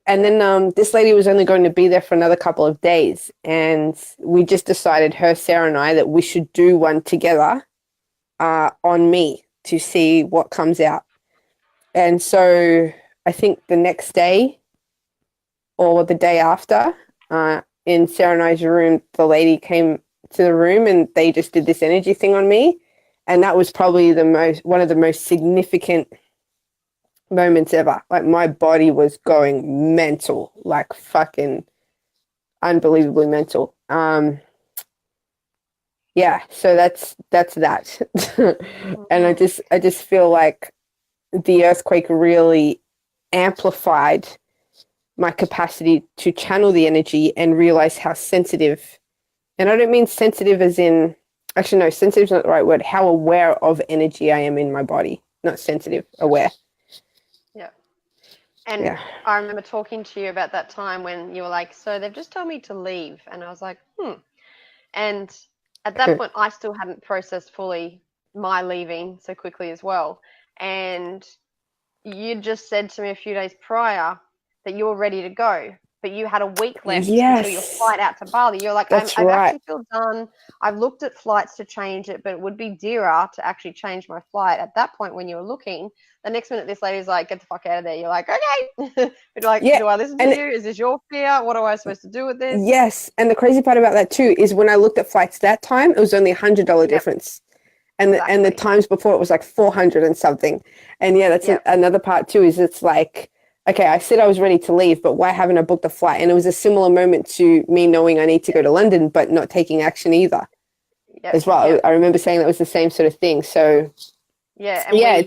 And then this lady was only going to be there for another couple of days. And we just decided, her, Sarah, and I, that we should do one together on me to see what comes out. And so I think the next day or the day after, in Sarah and I's room, the lady came to the room and they just did this energy thing on me. And that was probably one of the most significant moments ever. Like, my body was going mental, like fucking unbelievably mental. Yeah, so that's that. And I just feel like the earthquake really amplified my capacity to channel the energy and realize how sensitive, and I don't mean sensitive as in, actually no, sensitive is not the right word, how aware of energy I am in my body, not sensitive, aware. Yeah. And yeah. I remember talking to you about that time when you were like, so they've just told me to leave. And I was like, And at that point, I still hadn't processed fully my leaving so quickly as well. And you just said to me a few days prior that you were ready to go. but you had a week left Yes. until your flight out to Bali. You're like, That's I right. actually feel done. I've looked at flights to change it, but it would be dearer to actually change my flight. At that point, when you were looking, the next minute this lady's like, get the fuck out of there. You're like, okay. But like, Yeah, do I listen to and- you? Is this your fear? What am I supposed to do with this? Yes, and the crazy part about that too is when I looked at flights that time, it was only $100 Yep. difference, and the Exactly. times before it was like 400 and something. And yeah, that's Yep. another part too. Is it's like, okay, I said I was ready to leave, but why haven't I booked a flight? And it was a similar moment to me knowing I need to go to London, but not taking action either. Yep. As well, Yep. I remember saying that was the same sort of thing. So Yeah, and yeah,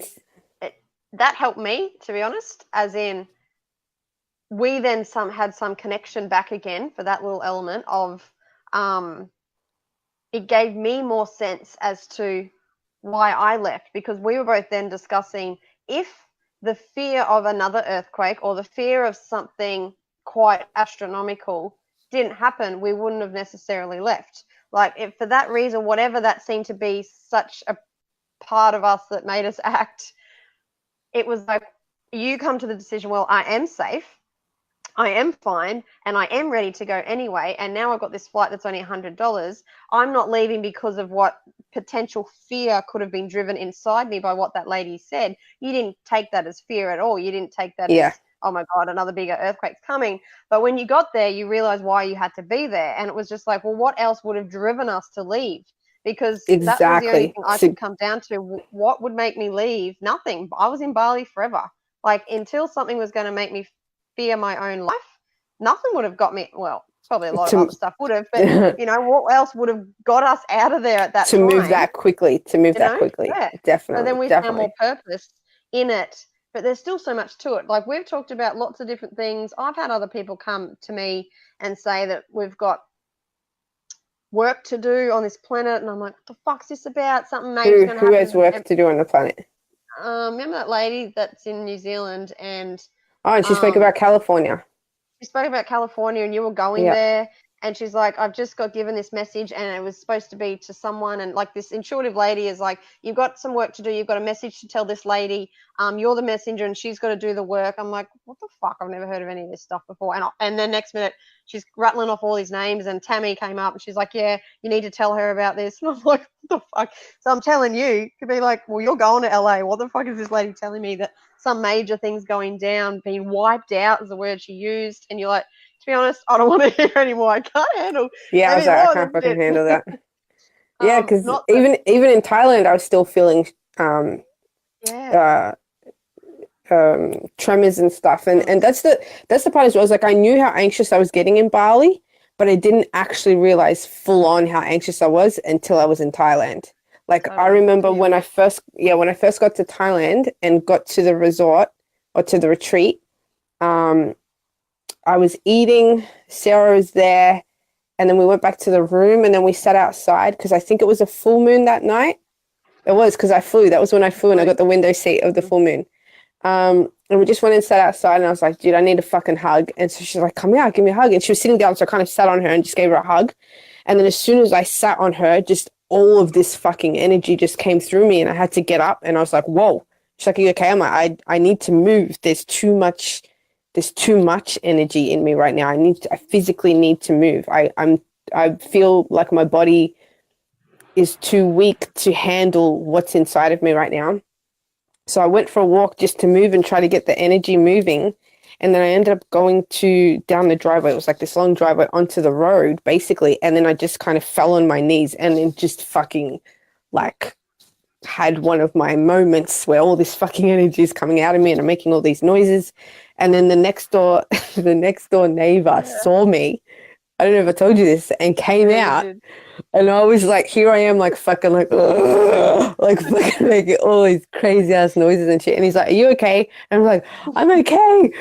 that helped me, to be honest, as in we then had some connection back again for that little element of it gave me more sense as to why I left, because we were both then discussing if the fear of another earthquake or the fear of something quite astronomical didn't happen, we wouldn't have necessarily left. Like, if for that reason, whatever that seemed to be such a part of us that made us act, it was like, you come to the decision, well, I am safe, I am fine, and I am ready to go anyway, and now I've got this flight that's only $100. I'm not leaving because of what potential fear could have been driven inside me by what that lady said. You didn't take that as fear at all. You didn't take that as, oh my God, another bigger earthquake's coming. But when you got there, you realized why you had to be there, and it was just like, well, what else would have driven us to leave? Because that was the only thing I could come down to. What would make me leave? Nothing. I was in Bali forever. Like, until something was going to make me fear my own life, nothing would have got me. Well, probably a lot of other stuff would have, but you know, what else would have got us out of there at that time? Move that quickly. Yeah. Definitely. So then we found more purpose in it, but there's still so much to it. Like, we've talked about lots of different things. I've had other people come to me and say that we've got work to do on this planet, and I'm like, what the fuck's this about? Something major's going to happen. Who has work to do on the planet? Remember that lady that's in New Zealand, and and she spoke about California. She spoke about California, and you were going there, and she's like, I've just got given this message, and it was supposed to be to someone, and like, this intuitive lady is like, you've got some work to do, you've got a message to tell this lady, you're the messenger, and she's got to do the work. I'm like, what the fuck? I've never heard of any of this stuff before. And then next minute, she's rattling off all these names, and Tammy came up, and she's like, yeah, you need to tell her about this. And I'm like, what the fuck? So I'm telling you, could be like, well, you're going to LA. What the fuck is this lady telling me that some major thing's going down, being wiped out is the word she used? And you're like, to be honest, I don't want to hear anymore. I can't handle. Yeah, I was like, I can't fucking handle that. Yeah, because even in Thailand, I was still feeling tremors and stuff, and that's the part as well. Is like, I knew how anxious I was getting in Bali, but I didn't actually realize full on how anxious I was until I was in Thailand. Like, I remember when I first got to Thailand and got to the resort or to the retreat, I was eating, Sarah was there, and then we went back to the room, and then we sat outside because I think it was a full moon that night. It was, because I flew. That was when I flew, and I got the window seat of the full moon. And we just went and sat outside, and I was like, dude, I need a fucking hug. And so she's like, come here, give me a hug. And she was sitting down, so I kind of sat on her and just gave her a hug. And then as soon as I sat on her, just all of this fucking energy just came through me, and I had to get up, and I was like, whoa. She's like, are you okay? I'm like, I need to move. There's too much energy in me right now. I physically need to move. I feel like my body is too weak to handle what's inside of me right now. So I went for a walk just to move and try to get the energy moving. And then I ended up going down the driveway. It was like this long driveway onto the road, basically. And then I just kind of fell on my knees and then just fucking like had one of my moments where all this fucking energy is coming out of me and I'm making all these noises. And then the next door neighbor saw me. I don't know if I told you this, and came out. And I was like, here I am, like fucking like fucking making all these crazy ass noises and shit. And he's like, are you okay? And I'm like, I'm okay.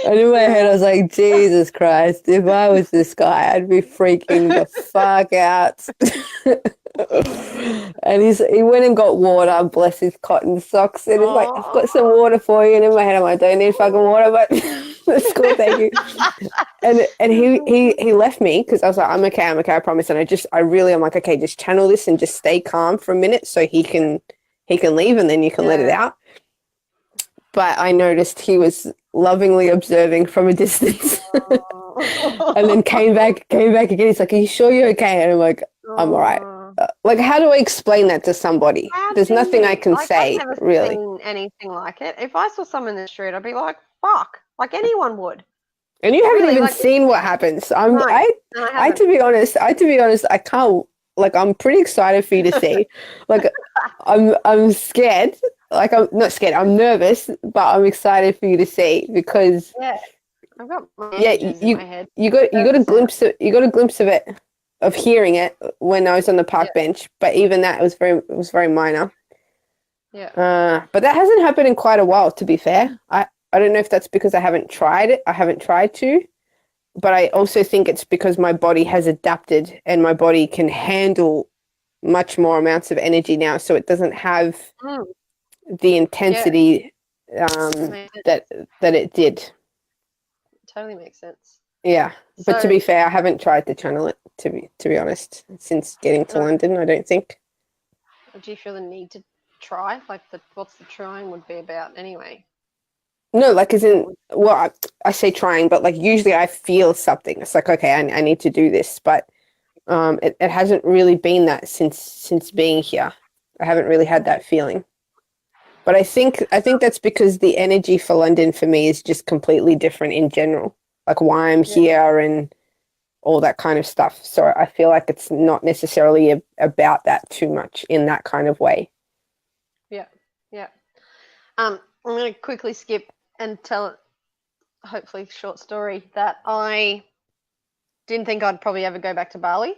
And in my head, I was like, Jesus Christ, if I was this guy, I'd be freaking the fuck out. And he went and got water, bless his cotton socks. And he's like, I've got some water for you. And in my head, I'm like, I don't need fucking water, but that's cool, thank you. And he left me because I was like, I'm okay, I promise. And I'm like, okay, just channel this and just stay calm for a minute so he can leave and then you can let it out. but I noticed he was lovingly observing from a distance. And then came back again. He's like, "Are you sure you're okay?" And I'm like, "I'm all right." Like, how do I explain that to somebody? How There's do nothing I you? can Like, I've say, never really. seen anything like it. If I saw someone in the street, I'd be like, fuck, like anyone would. And you haven't Really, even like, seen what happens. no, I and I I haven't. to be honest, I can't, like, I'm pretty excited for you to see. Like, I'm scared. Like, I'm not scared. I'm nervous, but I'm excited for you to see because Yeah, I've got my yeah, images in my head. you got Nervous sound. you got a glimpse of it, of hearing it when I was on the park Yeah. bench. But even that was very minor. Yeah. But that hasn't happened in quite a while, to be fair. I don't know if that's because I haven't tried it. I haven't tried to, but I also think it's because my body has adapted and my body can handle much more amounts of energy now, so it doesn't have Mm, the intensity makes that it did. totally makes sense. Yeah, but to So, be fair, I haven't tried to channel it. To be honest, since getting to no, London, I don't think. do you feel the need to try? Like, what's the trying would be about anyway? No, like as in, well, I say trying, but like usually I feel something. It's like, okay, I need to do this, but it hasn't really been that since being here. I haven't really had that feeling. But I think that's because the energy for London for me is just completely different in general. Like why I'm Yeah. here and all that kind of stuff. So I feel like it's not necessarily about that too much in that kind of way. Yeah. Yeah. I'm going to quickly skip and tell, hopefully, short story that I didn't think I'd probably ever go back to Bali.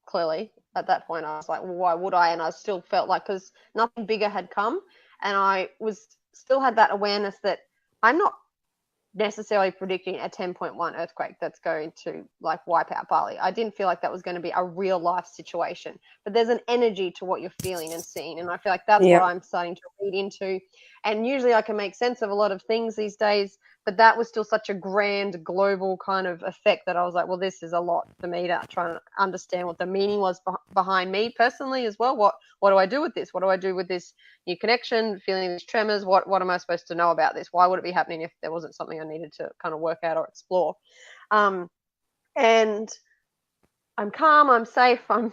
Clearly, at that point, I was like, well, why would I? And I still felt like, because nothing bigger had come, and I was still had that awareness that I'm not necessarily predicting a 10.1 earthquake that's going to like wipe out Bali. I didn't feel like that was going to be a real life situation, but there's an energy to what you're feeling and seeing, and I feel like that's what Yeah. I'm starting to read into. And usually I can make sense of a lot of things these days, but that was still such a grand global kind of effect that I was like, well, this is a lot for me to try and understand what the meaning was behind me personally as well. What do I do with this? What do I do with this new connection, feeling these tremors? What am I supposed to know about this? Why would it be happening if there wasn't something I needed to kind of work out or explore? And I'm calm, I'm safe, I'm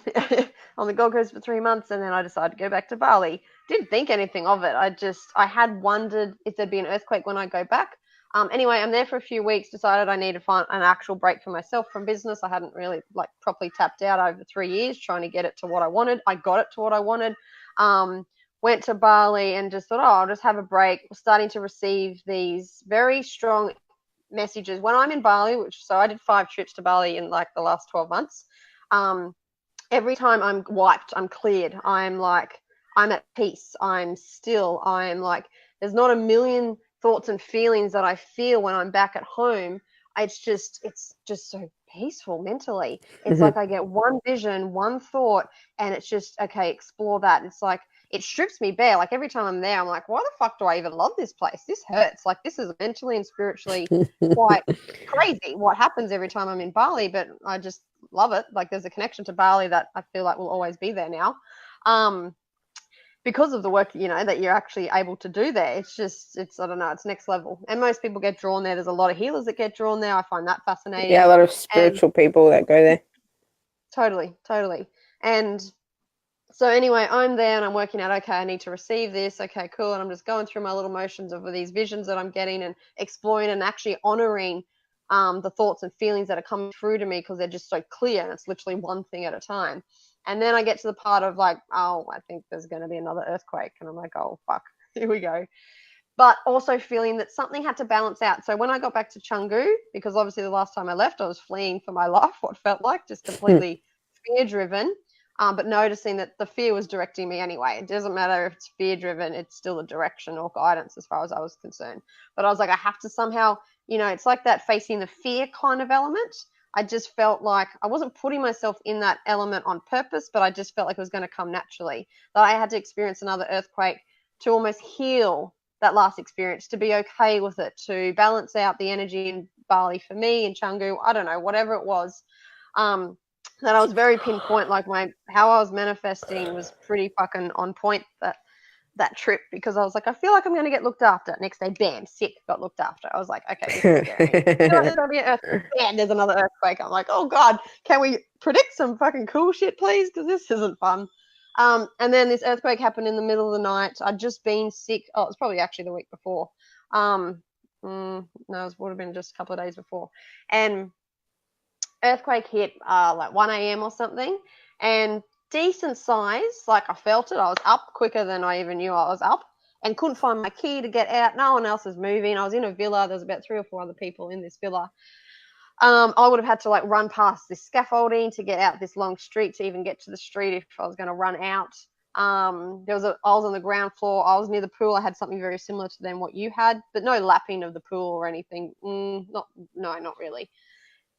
on the Gold Coast for 3 months, and then I decided to go back to Bali. Didn't think anything of it. I had wondered if there'd be an earthquake when I go back. Anyway, I'm there for a few weeks, decided I need to find an actual break for myself from business. I hadn't really like properly tapped out over 3 years trying to get it to what I wanted. I got it to what I wanted. Went to Bali and just thought, oh, I'll just have a break. We're starting to receive these very strong messages when I'm in Bali, so I did 5 trips to Bali in like the last 12 months. Every time I'm wiped, I'm cleared. I'm at peace. I'm still. I'm like, there's not a million thoughts and feelings that I feel when I'm back at home. It's just so peaceful mentally. It's like I get one vision, one thought, and it's just, okay, explore that. It's like, it strips me bare. Like every time I'm there, I'm like, why the fuck do I even love this place? This hurts. Like this is mentally and spiritually quite crazy what happens every time I'm in Bali, but I just love it. Like there's a connection to Bali that I feel like will always be there now. Because of the work, that you're actually able to do there. It's I don't know, it's next level. And most people get drawn there. There's a lot of healers that get drawn there. I find that fascinating. Yeah, a lot of spiritual people that go there. Totally. And so anyway, I'm there and I'm working out, okay, I need to receive this. Okay, cool. And I'm just going through my little motions of these visions that I'm getting and exploring and actually honoring the thoughts and feelings that are coming through to me because they're just so clear and it's literally one thing at a time. And then I get to the part of like, oh, I think there's going to be another earthquake. And I'm like, oh, fuck, here we go. But also feeling that something had to balance out. So when I got back to Canggu, because obviously the last time I left, I was fleeing for my life, what felt like just completely fear-driven. But noticing that the fear was directing me anyway. It doesn't matter if it's fear-driven, it's still a direction or guidance as far as I was concerned. But I was like, I have to somehow, it's like that facing the fear kind of element. I just felt like I wasn't putting myself in that element on purpose, but I just felt like it was going to come naturally. That I had to experience another earthquake to almost heal that last experience, to be okay with it, to balance out the energy in Bali for me, in Canggu, I don't know, whatever it was. That I was very pinpoint, like how I was manifesting was pretty fucking on point. That that trip because I was like, I feel like I'm going to get looked after. Next day, bam, sick, got looked after. I was like, okay, this is scary. I feel like there's going to be an earthquake. Bam, there's another earthquake. I'm like, oh God, can we predict some fucking cool shit, please? Because this isn't fun. And then this earthquake happened in the middle of the night. I'd just been sick. Oh, it was probably actually the week before. No, it would have been just a couple of days before. And earthquake hit like 1 a.m. or something. And decent size, like I felt it. I was up quicker than I even knew I was up and couldn't find my key to get out. No one else was moving. I was in a villa. There was about 3 or 4 other people in this villa. I would have had to like run past this scaffolding to get out this long street to even get to the street if I was going to run out. I was on the ground floor. I was near the pool. I had something very similar to then what you had, but no lapping of the pool or anything. Not really.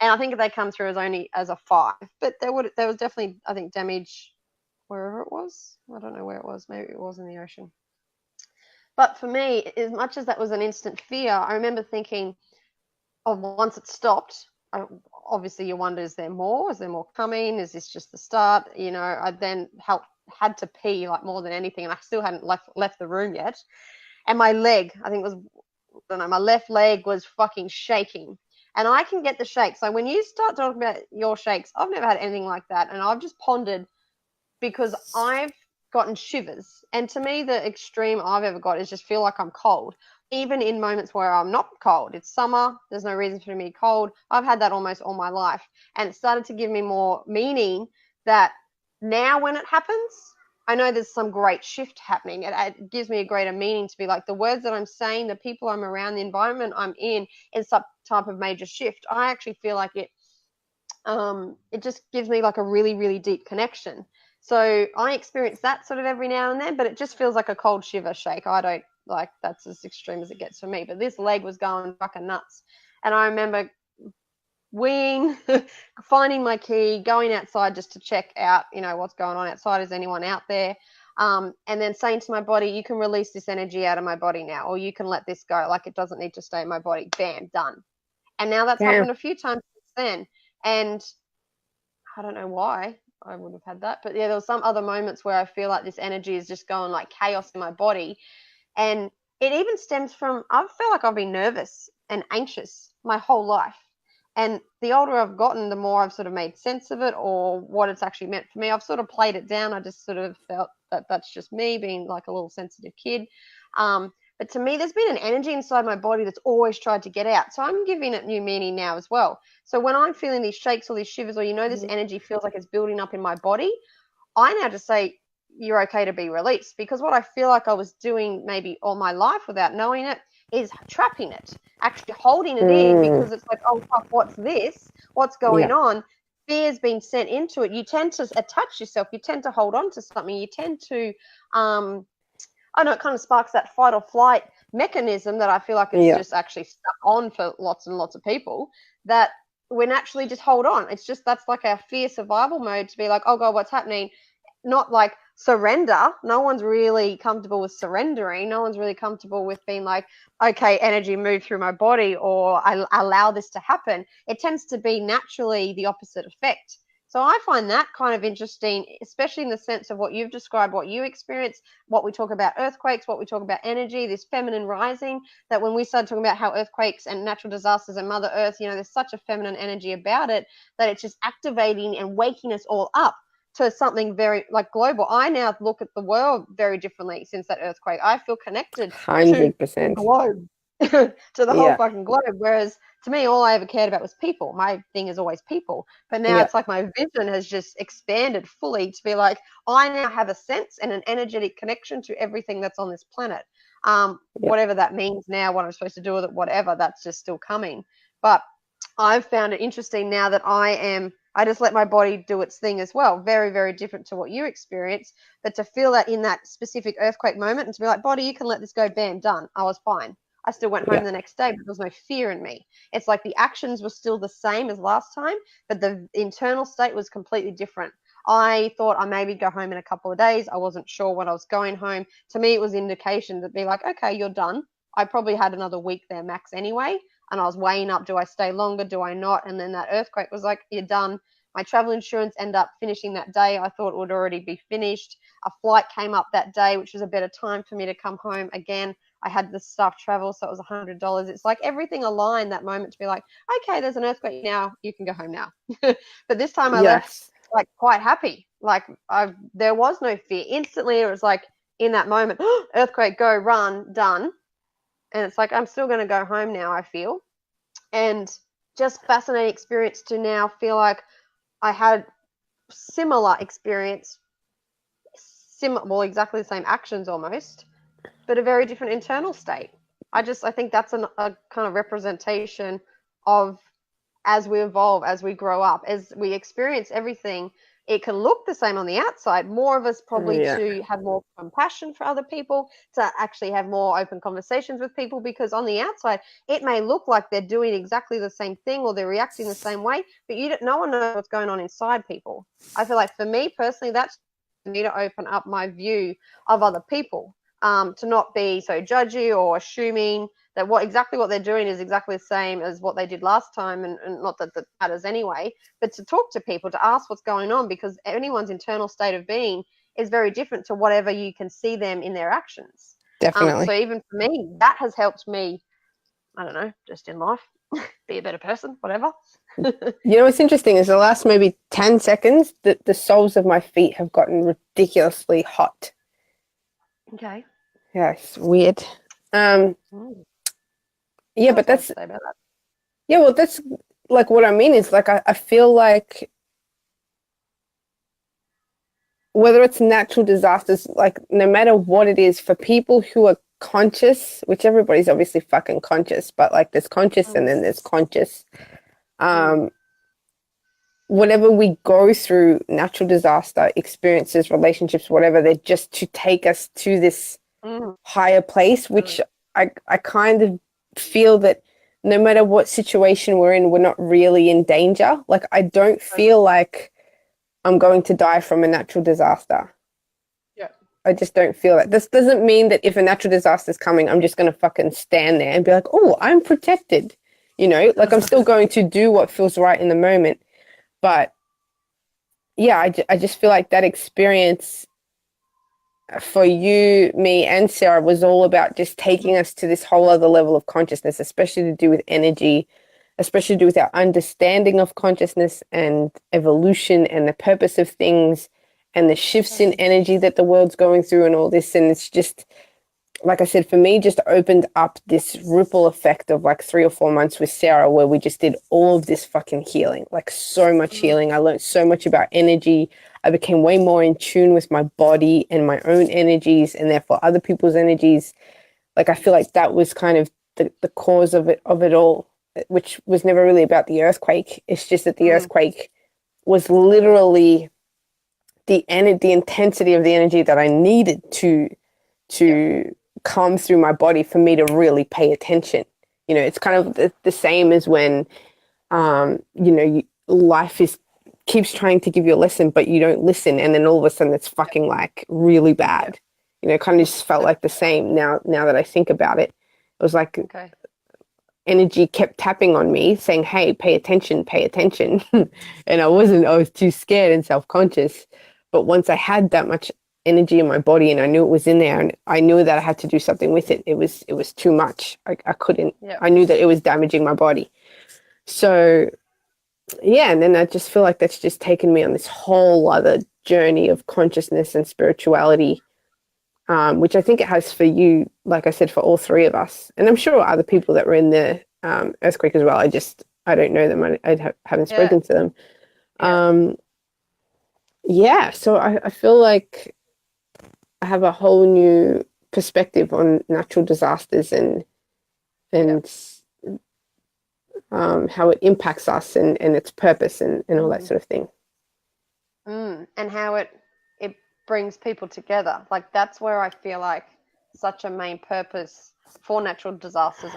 And I think they come through as only as a 5, but there was definitely, I think, damage wherever it was. I don't know where it was. Maybe it was in the ocean. But for me, as much as that was an instant fear, I remember thinking, oh, once it stopped, obviously you wonder, is there more? Is there more coming? Is this just the start? You know, I then had to pee like more than anything, and I still hadn't left the room yet. And my leg, I think it was, I don't know, my left leg was fucking shaking. And I can get the shakes. So when you start talking about your shakes, I've never had anything like that. And I've just pondered because I've gotten shivers. And to me, the extreme I've ever got is just feel like I'm cold, even in moments where I'm not cold. It's summer. There's no reason for me to be cold. I've had that almost all my life. And it started to give me more meaning that now when it happens, I know there's some great shift happening. It gives me a greater meaning to be like the words that I'm saying, the people I'm around, the environment I'm in is some type of major shift. I actually feel like it just gives me like a really, really deep connection. So I experience that sort of every now and then, but it just feels like a cold shiver shake. I don't like, that's as extreme as it gets for me. But this leg was going fucking nuts. And I remember finding my key, going outside just to check out, you know, what's going on outside. Is anyone out there? And then saying to my body, you can release this energy out of my body now, or you can let this go. Like, it doesn't need to stay in my body. Bam, done. And now that's happened a few times since then. And I don't know why I would have had that. But yeah, there was some other moments where I feel like this energy is just going like chaos in my body. And it even stems from, I feel like I've been nervous and anxious my whole life. And the older I've gotten, the more I've sort of made sense of it or what it's actually meant for me. I've sort of played it down. I just sort of felt that that's just me being like a little sensitive kid. But to me, there's been an energy inside my body that's always tried to get out. So I'm giving it new meaning now as well. So when I'm feeling these shakes or these shivers, or, you know, this energy feels like it's building up in my body, I now just say, you're okay to be released. Because what I feel like I was doing maybe all my life without knowing it is trapping it, actually holding it in, because it's like, oh, fuck, what's this? What's going on? Fear's been sent into it. You tend to attach yourself. You tend to hold on to something. You tend to, I know it kind of sparks that fight or flight mechanism that I feel like is just actually stuck on for lots and lots of people, that we naturally just hold on. It's just, that's like our fear survival mode, to be like, oh God, what's happening? Not like surrender. No one's really comfortable with surrendering. No one's really comfortable with being like, okay, energy move through my body, or I allow this to happen. It tends to be naturally the opposite effect. So I find that kind of interesting, especially in the sense of what you've described, what you experience, what we talk about earthquakes, what we talk about energy, this feminine rising, that when we started talking about how earthquakes and natural disasters and Mother Earth, you know, there's such a feminine energy about it, that it's just activating and waking us all up to something very like global. I now look at the world very differently since that earthquake. I feel connected 100%. to the globe, to the whole fucking globe. Whereas to me, all I ever cared about was people. My thing is always people. But now it's like my vision has just expanded fully to be like, I now have a sense and an energetic connection to everything that's on this planet. Whatever that means now, what I'm supposed to do with it, whatever, that's just still coming. But I've found it interesting now that I just let my body do its thing as well. Very, very different to what you experience. But to feel that in that specific earthquake moment and to be like, body, you can let this go, bam, done. I was fine. I still went home the next day, but there was no fear in me. It's like the actions were still the same as last time, but the internal state was completely different. I thought I maybe go home in a couple of days. I wasn't sure when I was going home. To me, it was indication to be like, okay, you're done. I probably had another week there max anyway. And I was weighing up, do I stay longer? Do I not? And then that earthquake was like, you're done. My travel insurance ended up finishing that day. I thought it would already be finished. A flight came up that day, which was a better time for me to come home. Again, I had the staff travel, so it was $100. It's like everything aligned that moment to be like, okay, there's an earthquake now. You can go home now. But this time I left Yes. like quite happy. Like there was no fear. Instantly, it was like in that moment, earthquake, go, run, done. And it's like I'm still going to go home now, I feel. And just fascinating experience to now feel like I had similar experience, well, exactly the same actions almost, but a very different internal state. I think that's a kind of representation of as we evolve, as we grow up, as we experience everything. It can look the same on the outside. More of us probably Yeah. to have more compassion for other people, to actually have more open conversations with people, because on the outside, it may look like they're doing exactly the same thing or they're reacting the same way, but no one knows what's going on inside people. I feel like for me personally, that's me to open up my view of other people, to not be so judgy or assuming that exactly what they're doing is exactly the same as what they did last time, and not that that matters anyway, but to talk to people, to ask what's going on, because anyone's internal state of being is very different to whatever you can see them in their actions. Definitely. So even for me, that has helped me, I don't know, just in life, be a better person, whatever. You know what's interesting is the last maybe 10 seconds, the soles of my feet have gotten ridiculously hot. Okay. Yeah, it's weird. Yeah, but that's say about that. yeah, well, that's like what I mean is like I feel like whether it's natural disasters, like no matter what it is, for people who are conscious, which everybody's obviously fucking conscious, but like there's conscious and then there's conscious. Whatever we go through, natural disaster experiences, relationships, whatever, they're just to take us to this higher place, which I kind of feel that no matter what situation we're in, we're not really in danger. Like I don't feel like I'm going to die from a natural disaster. Yeah. I just don't feel that. This doesn't mean that if a natural disaster is coming, I'm just going to fucking stand there and be like, oh, I'm protected. You know, like I'm still going to do what feels right in the moment. But yeah, I just feel like that experience for you, me, and Sarah was all about just taking us to this whole other level of consciousness, especially to do with energy, especially to do with our understanding of consciousness and evolution and the purpose of things and the shifts in energy that the world's going through and all this. And it's just, like I said, for me, just opened up this ripple effect of like 3 or 4 months with Sarah where we just did all of this fucking healing, like so much healing. I learned so much about energy. I became way more in tune with my body and my own energies and therefore other people's energies. Like I feel like that was kind of the cause of it all, which was never really about the earthquake. It's just that the earthquake was literally the intensity of the energy that I needed to come through my body for me to really pay attention. You know, it's kind of the same as when, you know, life keeps trying to give you a lesson, but you don't listen. And then all of a sudden it's fucking like really bad. You know, it kind of just felt like the same now that I think about it. It was like energy kept tapping on me saying, hey, pay attention, pay attention. And I was too scared and self-conscious. But once I had that much energy in my body and I knew it was in there and I knew that I had to do something with it, it was too much. I couldn't, I knew that it was damaging my body. So yeah, and then I just feel like that's just taken me on this whole other journey of consciousness and spirituality, which I think it has for you, like I said, for all three of us. And I'm sure other people that were in the earthquake as well. I don't know them. I haven't spoken to them. So I feel like I have a whole new perspective on natural disasters and how it impacts us and its purpose and all that sort of thing. And how it brings people together. Like that's where I feel like such a main purpose for natural disasters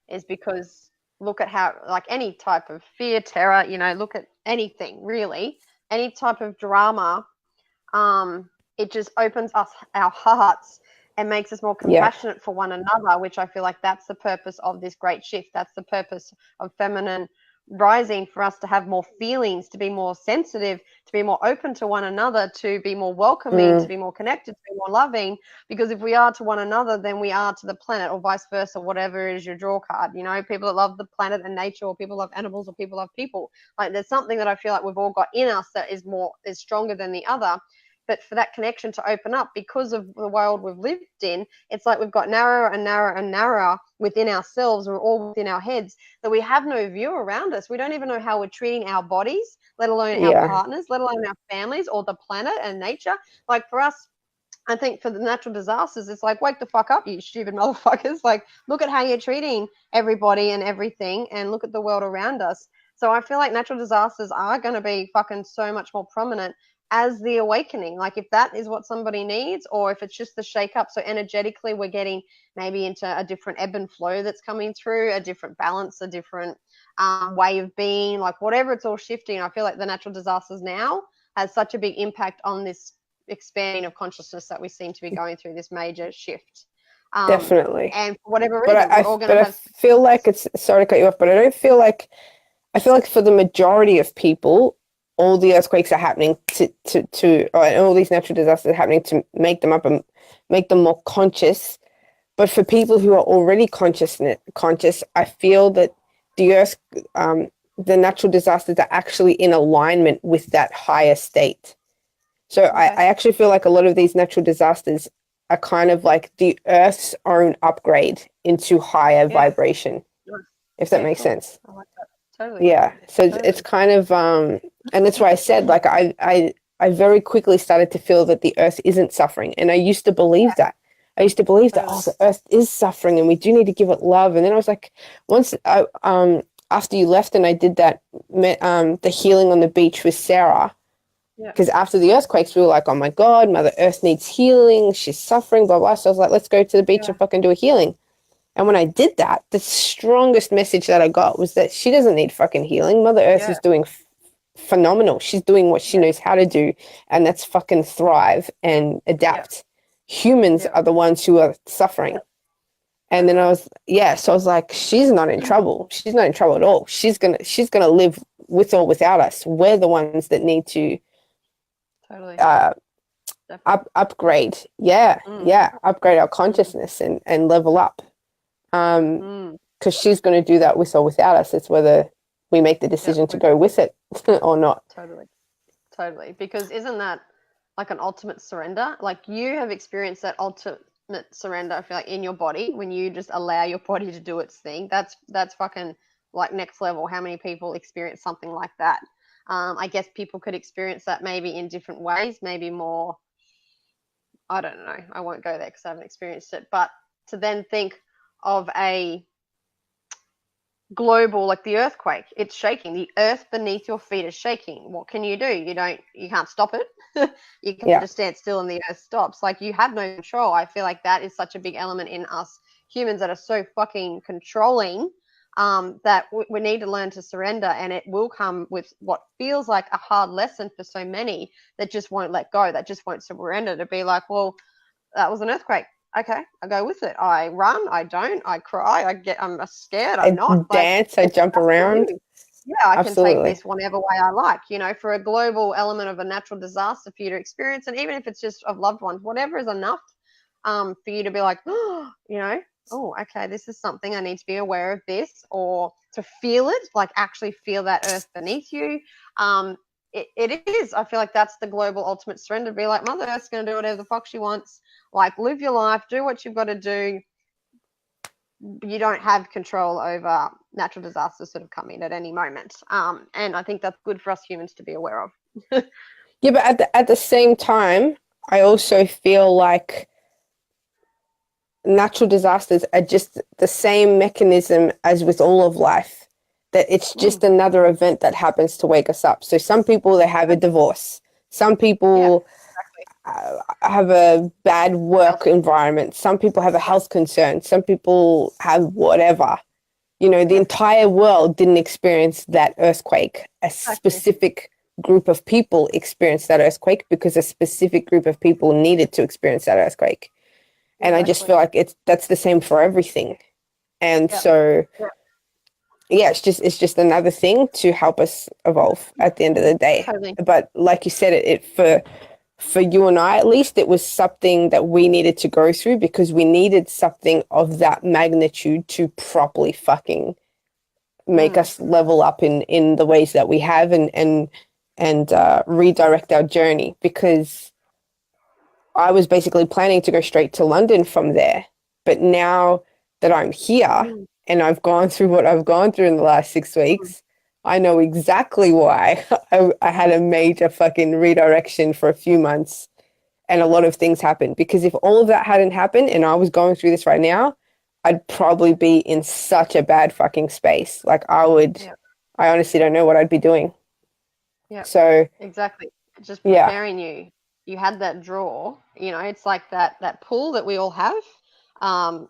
is because look at how, like any type of fear, terror, you know, look at anything really, any type of drama, it just opens our hearts and makes us more compassionate for one another, which I feel like that's the purpose of this great shift. That's the purpose of feminine rising for us to have more feelings, to be more sensitive, to be more open to one another, to be more welcoming, to be more connected, to be more loving. Because if we are to one another, then we are to the planet, or vice versa, whatever is your draw card. You know, people that love the planet and nature, or people love animals, or people love people. Like, there's something that I feel like we've all got in us that is stronger than the other. But for that connection to open up, because of the world we've lived in, it's like we've got narrower and narrower and narrower within ourselves, or all within our heads, that we have no view around us. We don't even know how we're treating our bodies, let alone our partners, let alone our families, or the planet and nature. Like, for us, I think for the natural disasters, it's like, wake the fuck up, you stupid motherfuckers. Like, look at how you're treating everybody and everything, and look at the world around us. So I feel like natural disasters are going to be fucking so much more prominent as the awakening. Like, if that is what somebody needs, or if it's just the shake up. So energetically, we're getting maybe into a different ebb and flow that's coming through, a different balance, a different way of being, like whatever, it's all shifting. I feel like the natural disasters now has such a big impact on this expanding of consciousness that we seem to be going through, this major shift. Definitely. And for whatever But reason, we're all going to have. I feel like it's, sorry to cut you off, but I feel like for the majority of people, all the earthquakes are happening and all these natural disasters are happening to make them up and make them more conscious. But for people who are already conscious, I feel that the natural disasters are actually in alignment with that higher state. So I actually feel like a lot of these natural disasters are kind of like the Earth's own upgrade into higher vibration, if that makes sense. I like that. Totally. Yeah. So it's kind of, and that's why I said, like, I very quickly started to feel that the Earth isn't suffering. And I used to believe that. I used to believe that, the Earth is suffering and we do need to give it love. And then I was like, after you left and I did that, the healing on the beach with Sarah, because after the earthquakes, we were like, oh my God, Mother Earth needs healing. She's suffering, blah, blah. So I was like, let's go to the beach and fucking do a healing. And when I did that, the strongest message that I got was that she doesn't need fucking healing. Mother Earth is doing phenomenal. She's doing what she knows how to do, and that's fucking thrive and adapt. Humans are the ones who are suffering. And then I was like, she's not in trouble. She's not in trouble at all. She's gonna live with or without us. We're the ones that need to upgrade. Upgrade our consciousness and level up. Because she's going to do that with or without us. It's whether we make the decision to go with it or not. Totally. Because isn't that like an ultimate surrender? Like, you have experienced that ultimate surrender, I feel like, in your body, when you just allow your body to do its thing. That's fucking like next level. How many people experience something like that? I guess people could experience that maybe in different ways, maybe more, I don't know. I won't go there because I haven't experienced it. But to then think of a global, like the earthquake, it's shaking. The earth beneath your feet is shaking. What can you do? You can't stop it. You can just stand still and the earth stops. Like, you have no control. I feel like that is such a big element in us humans that are so fucking controlling, that we need to learn to surrender. And it will come with what feels like a hard lesson for so many that just won't let go, that just won't surrender, to be like, well, that was an earthquake. Okay, I go with it. I run, I don't, I cry, I'm scared, I'm not. Dance, I jump around. Yeah, I can take this whatever way I like. For a global element of a natural disaster for you to experience, and even if it's just of loved ones, whatever is enough for you to be like, oh, okay, this is something I need to be aware of this, or to feel it, like actually feel that earth beneath you. It is. I feel like that's the global ultimate surrender. Be like, Mother Earth's going to do whatever the fuck she wants. Like, live your life, do what you've got to do. You don't have control over natural disasters sort of coming at any moment. And I think that's good for us humans to be aware of. Yeah, but at the same time, I also feel like natural disasters are just the same mechanism as with all of life. That it's just another event that happens to wake us up. So some people, they have a divorce. Some people have a bad work environment. Some people have a health concern. Some people have whatever. The entire world didn't experience that earthquake. A specific group of people experienced that earthquake because a specific group of people needed to experience that earthquake. And I just feel like that's the same for everything. And so yeah, it's just another thing to help us evolve at the end of the day. Totally. But like you said, it for you and I at least, it was something that we needed to go through because we needed something of that magnitude to properly fucking make us level up in the ways that we have and redirect our journey, because I was basically planning to go straight to London from there. But now that I'm here and I've gone through what I've gone through in the last 6 weeks, I know exactly why I had a major fucking redirection for a few months and a lot of things happened. Because if all of that hadn't happened and I was going through this right now, I'd probably be in such a bad fucking space. Like I honestly don't know what I'd be doing. Yeah. So exactly. Just yeah, preparing you. You had that draw. It's like that pull that we all have.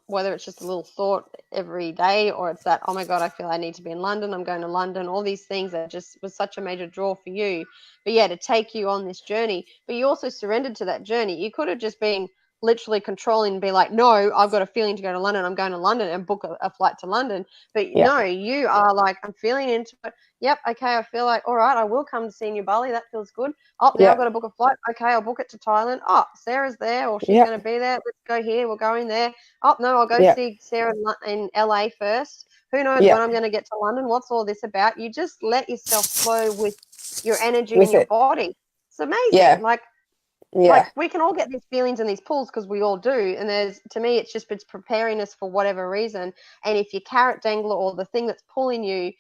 Whether it's just a little thought every day or it's that, oh my God, I feel I need to be in London. I'm going to London. All these things that just was such a major draw for you. But yeah, to take you on this journey. But you also surrendered to that journey. You could have just been literally controlling and be like, no, I've got a feeling to go to London. I'm going to London and book a flight to London. But yeah, no, you are like, I'm feeling into it. Yep, okay, I feel like, all right, I will come to see New Bali. That feels good. Oh, now I've yeah, got to book a flight. Okay, I'll book it to Thailand. Oh, Sarah's there or she's yeah, going to be there. Let's go here. We're going there. Oh, no, I'll go yeah, see Sarah in LA first. Who knows yeah. when I'm going to get to London? What's all this about? You just let yourself flow with your energy and With your it. body. It's amazing. Yeah, Like yeah, we can all get these feelings and these pulls because we all do. And to me, it's preparing us for whatever reason. And if your carrot dangler or the thing that's pulling you,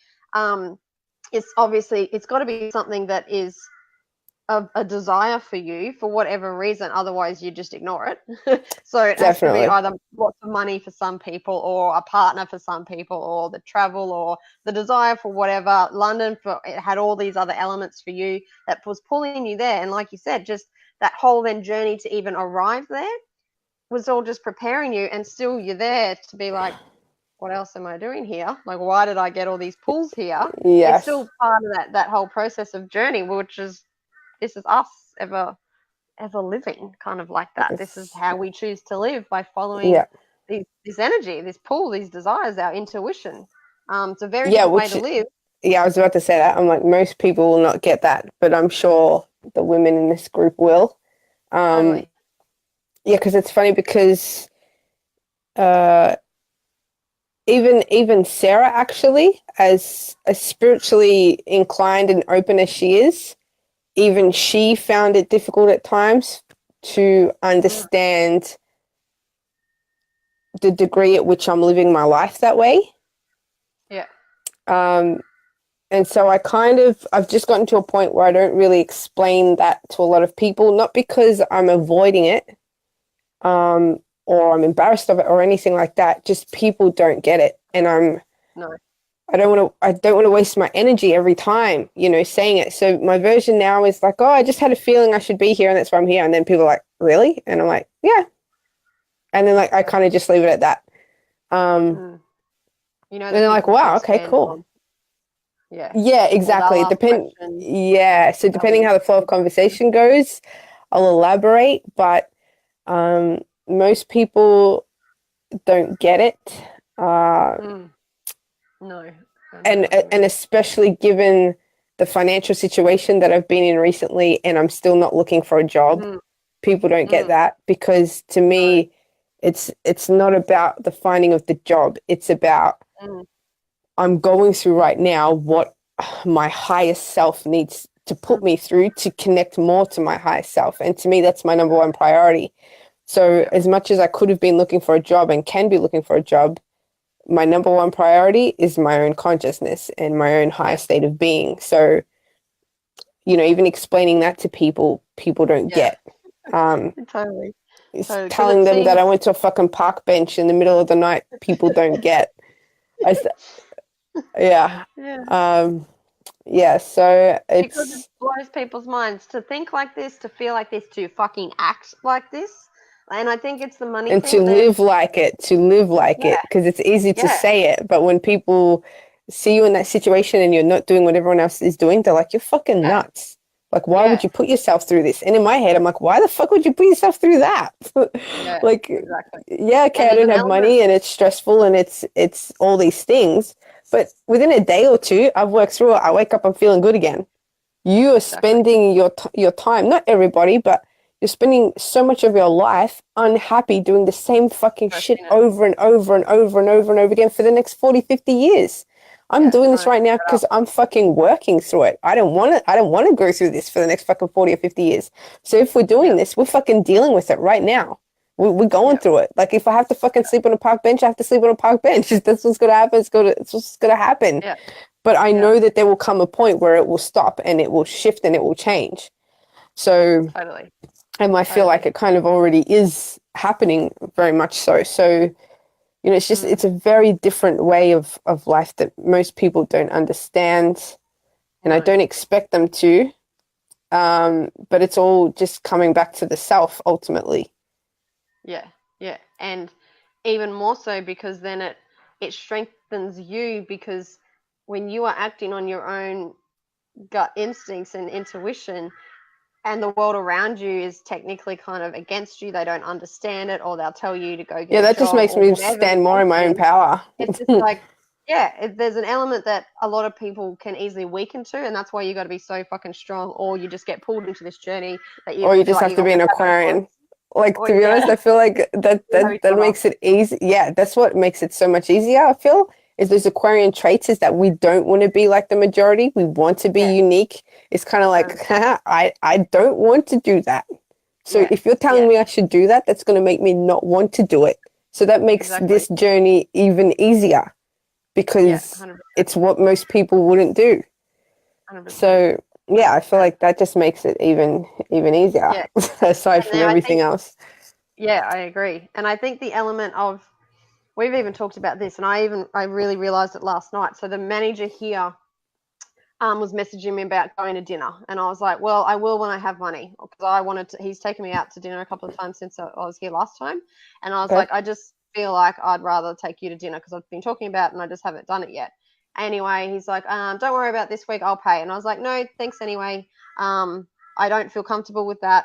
it's obviously, it's got to be something that is a desire for you for whatever reason. Otherwise, you just ignore it. So it has to be definitely. either lots of money for some people or a partner for some people or the travel or the desire for whatever. London, for it had all these other elements for you that was pulling you there. And like you said, just that whole then journey to even arrive there was all just preparing you, and still you're there to be like, what else am I doing here? Like, why did I get all these pulls here? It's Yes. still part of that whole process of journey, which is, this is us ever living, kind of like that. This is It's- how we choose to live, by following yeah. this energy, this pull, these desires, our intuition. It's a very Yeah, different way which to live. yeah, I was about to say that. I'm like, most people will not get that, but I'm sure the women in this group will. Um, Totally. yeah, because it's funny because uh, even Sarah actually, as spiritually inclined and open as she is, even she found it difficult at times to Mm, understand the degree at which I'm living my life that way. yeah. Um, and so I've just gotten to a point where I don't really explain that to a lot of people, not because I'm avoiding it, or I'm embarrassed of it or anything like that. Just people don't get it. And No. I don't want to waste my energy every time, saying it. So my version now is like, oh, I just had a feeling I should be here and that's why I'm here. And then people are like, really? And I'm like, yeah. And then like I kind of just leave it at that. Mm. And That they're like, people can wow, okay, expand cool. on. Yeah. Yeah, Or exactly. they'll It ask depend. questions. Yeah. So They'll depending be how the flow of conversation goes, I'll elaborate. But most people don't get it. mm, no. I know and what you and mean. especially given the financial situation that I've been in recently, and I'm still not looking for a job. Mm, People don't get mm, that because to no. me, it's not about the finding of the job. It's about Mm, I'm going through right now what my highest self needs to put mm, me through to connect more to my highest self. And to me, that's my number one priority. So yeah. as much as I could have been looking for a job and can be looking for a job, my number one priority is my own consciousness and my own high Yeah. state of being. So, even explaining that to people don't Yeah. get. Totally. It's Totally. Because it telling them that seems. I went to a fucking park bench in the middle of the night, people don't get. I, s- yeah. Yeah. Um, yeah, so Because it it's, blows people's minds to think like this, to feel like this, to fucking act like this. And I think it's the money and to thing. There's. live like Yeah. it, because it's easy to Yeah. say it, but when people see you in that situation and you're not doing what everyone else is doing, they're like, you're fucking Yeah. nuts. Like, why would Yeah. you put yourself through this? And in my head, I'm like, why the fuck would you put yourself through that? Yeah. Like, Exactly. yeah, okay, And I there's don't an have element. money and it's stressful and it's all these things, But within a day or two, I've worked through it. I wake up, I'm feeling good again. You are spending your time, not everybody, but you're spending so much of your life unhappy doing the same fucking shit over and over and over and over and over again for the next 40, 50 years. I'm doing this right now because I'm fucking working through it. I don't want to go through this for the next fucking 40 or 50 years. So if we're doing this, we're fucking dealing with it right now. We're going through it. Like, if I have to fucking sleep on a park bench, I have to sleep on a park bench. That's what's going to happen. It's what's going to happen. Yeah. But I know that there will come a point where it will stop and it will shift and it will change. So, totally. And I feel like it kind of already is happening very much so. So, you know, it's just, it's a very different way of life that most people don't understand. And I don't expect them to. But it's all just coming back to the self ultimately. Yeah, yeah. And even more so because then it strengthens you, because when you are acting on your own gut instincts and intuition, and the world around you is technically kind of against you, they don't understand it, or they'll tell you to go get a that just job makes me stand more in my own power. It's just like, there's an element that a lot of people can easily weaken to, and that's why you got to be so fucking strong, or you just get pulled into this journey that you, or you just have to be an Aquarian. Like, to be honest, I feel like that makes it easy. Yeah, that's what makes it so much easier, I feel, is those Aquarian traits is that we don't want to be like the majority. We want to be unique. It's kind of like, I don't want to do that. So if you're telling me I should do that, that's going to make me not want to do it. So that makes this journey even easier, because it's what most people wouldn't do. 100%. So yeah, I feel like that just makes it even easier, aside from everything else. Yeah, I agree. And I think the element of, we've even talked about this, and I really realized it last night. So the manager here was messaging me about going to dinner, and I was like, well, I will when I have money, because he's taken me out to dinner a couple of times since I was here last time, and I was like, I just feel like I'd rather take you to dinner because I've been talking about it and I just haven't done it yet. Anyway, he's like, don't worry about this week, I'll pay. And I was like, no, thanks anyway. I don't feel comfortable with that.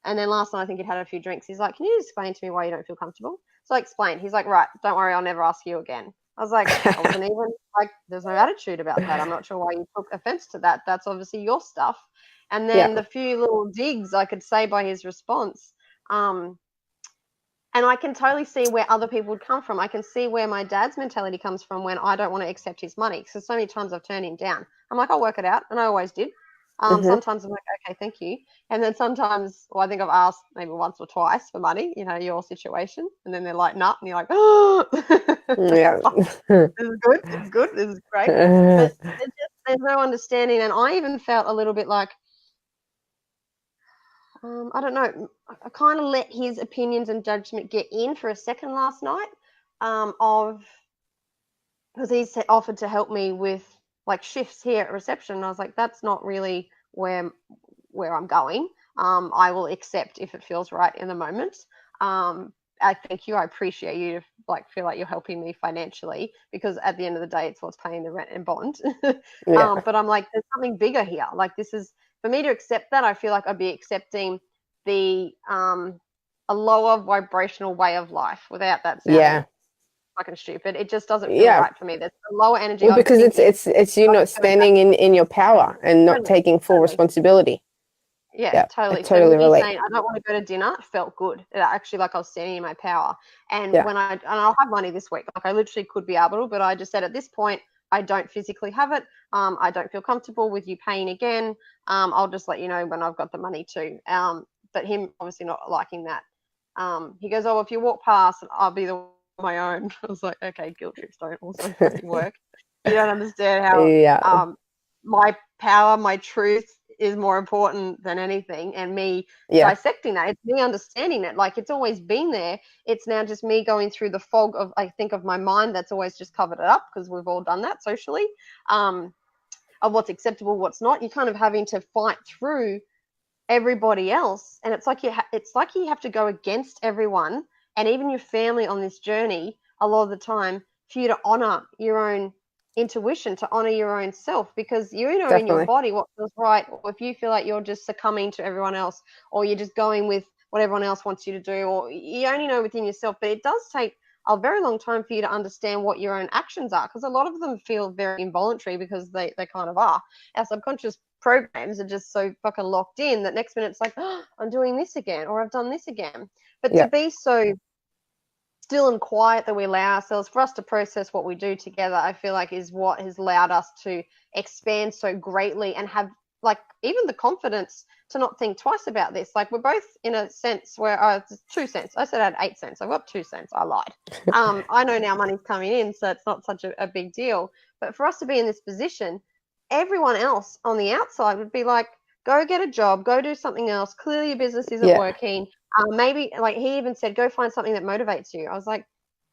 And then last night, I think he'd had a few drinks. He's like, can you explain to me why you don't feel comfortable? So I explained. He's like, right, don't worry, I'll never ask you again. I was like, I wasn't even like, there's no attitude about that. I'm not sure why you took offense to that. That's obviously your stuff. And then the few little digs I could say by his response, and I can totally see where other people would come from. I can see where my dad's mentality comes from when I don't want to accept his money. Because so many times I've turned him down. I'm like, I'll work it out. And I always did. Sometimes I'm like, okay, thank you. And then sometimes, I think I've asked maybe once or twice for money, your situation. And then they're like, nah. And you're like, oh, this is good. This is good. This is great. But there's no understanding. And I even felt a little bit like, I don't know, I kind of let his opinions and judgment get in for a second last night, because he's offered to help me with like shifts here at reception. And I was like, that's not really where I'm going. I will accept if it feels right in the moment. I thank you. I appreciate you to feel like you're helping me financially, because at the end of the day, it's what's paying the rent and bond. But I'm like, there's something bigger here. Like, this is, for me to accept that, I feel like I'd be accepting a lower vibrational way of life without that sounding fucking stupid. It just doesn't feel right for me. There's a lower energy. Well, because it's you not standing in your power and not taking full responsibility. Yeah, totally. I totally relate. Saying I don't want to go to dinner felt good. It actually, like, I was standing in my power. And when I'll have money this week. Like, I literally could be able to, but I just said at this point, I don't physically have it. I don't feel comfortable with you paying again. I'll just let you know when I've got the money too. But him obviously not liking that. He goes, oh, if you walk past, I'll be the my own. I was like, okay, guilt trips don't also work. You don't understand how my power, my truth is more important than anything, and me dissecting that. It's me understanding it. Like, it's always been there. It's now just me going through the fog of, I think, of my mind that's always just covered it up, because we've all done that socially, of what's acceptable, what's not. You're kind of having to fight through everybody else, and it's like you have to go against everyone and even your family on this journey a lot of the time, for you to honor your own intuition, to honor your own self, because you know in your body what feels right. Or if you feel like you're just succumbing to everyone else, or you're just going with what everyone else wants you to do, or you only know within yourself. But it does take a very long time for you to understand what your own actions are, because a lot of them feel very involuntary because they kind of are. Our subconscious programs are just so fucking locked in that next minute it's like, oh, I'm doing this again, or I've done this again. But to be so still and quiet that we allow ourselves, for us to process what we do together, I feel like is what has allowed us to expand so greatly and have like even the confidence to not think twice about this. Like we're both in a sense where 2 cents. I said I had 8 cents. I've got 2 cents. I lied. I know now money's coming in, so it's not such a big deal. But for us to be in this position, everyone else on the outside would be like, go get a job, go do something else. Clearly your business isn't working. Maybe like he even said, go find something that motivates you. I was like,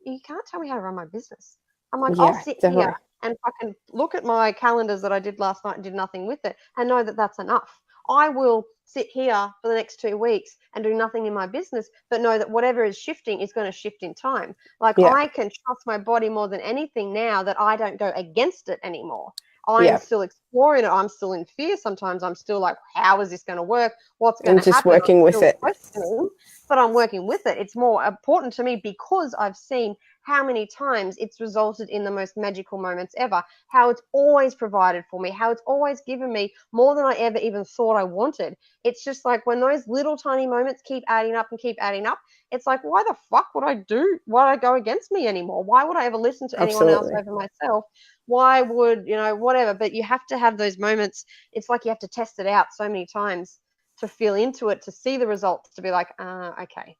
you can't tell me how to run my business. I'm like, I'll sit here and fucking look at my calendars that I did last night and did nothing with it and know that that's enough. I will sit here for the next 2 weeks and do nothing in my business, but know that whatever is shifting is going to shift in time. Like I can trust my body more than anything now that I don't go against it anymore. I'm still exploring it. I'm still in fear. Sometimes I'm still like, how is this going to work? What's going to happen? Just working with it. But I'm working with it. It's more important to me because I've seen how many times it's resulted in the most magical moments ever, how it's always provided for me, how it's always given me more than I ever even thought I wanted. It's just like when those little tiny moments keep adding up and keep adding up, it's like, why the fuck would I do? Why would I go against me anymore? Why would I ever listen to anyone else over myself? Why would, whatever. But you have to have those moments. It's like you have to test it out so many times to feel into it, to see the results, to be like, okay,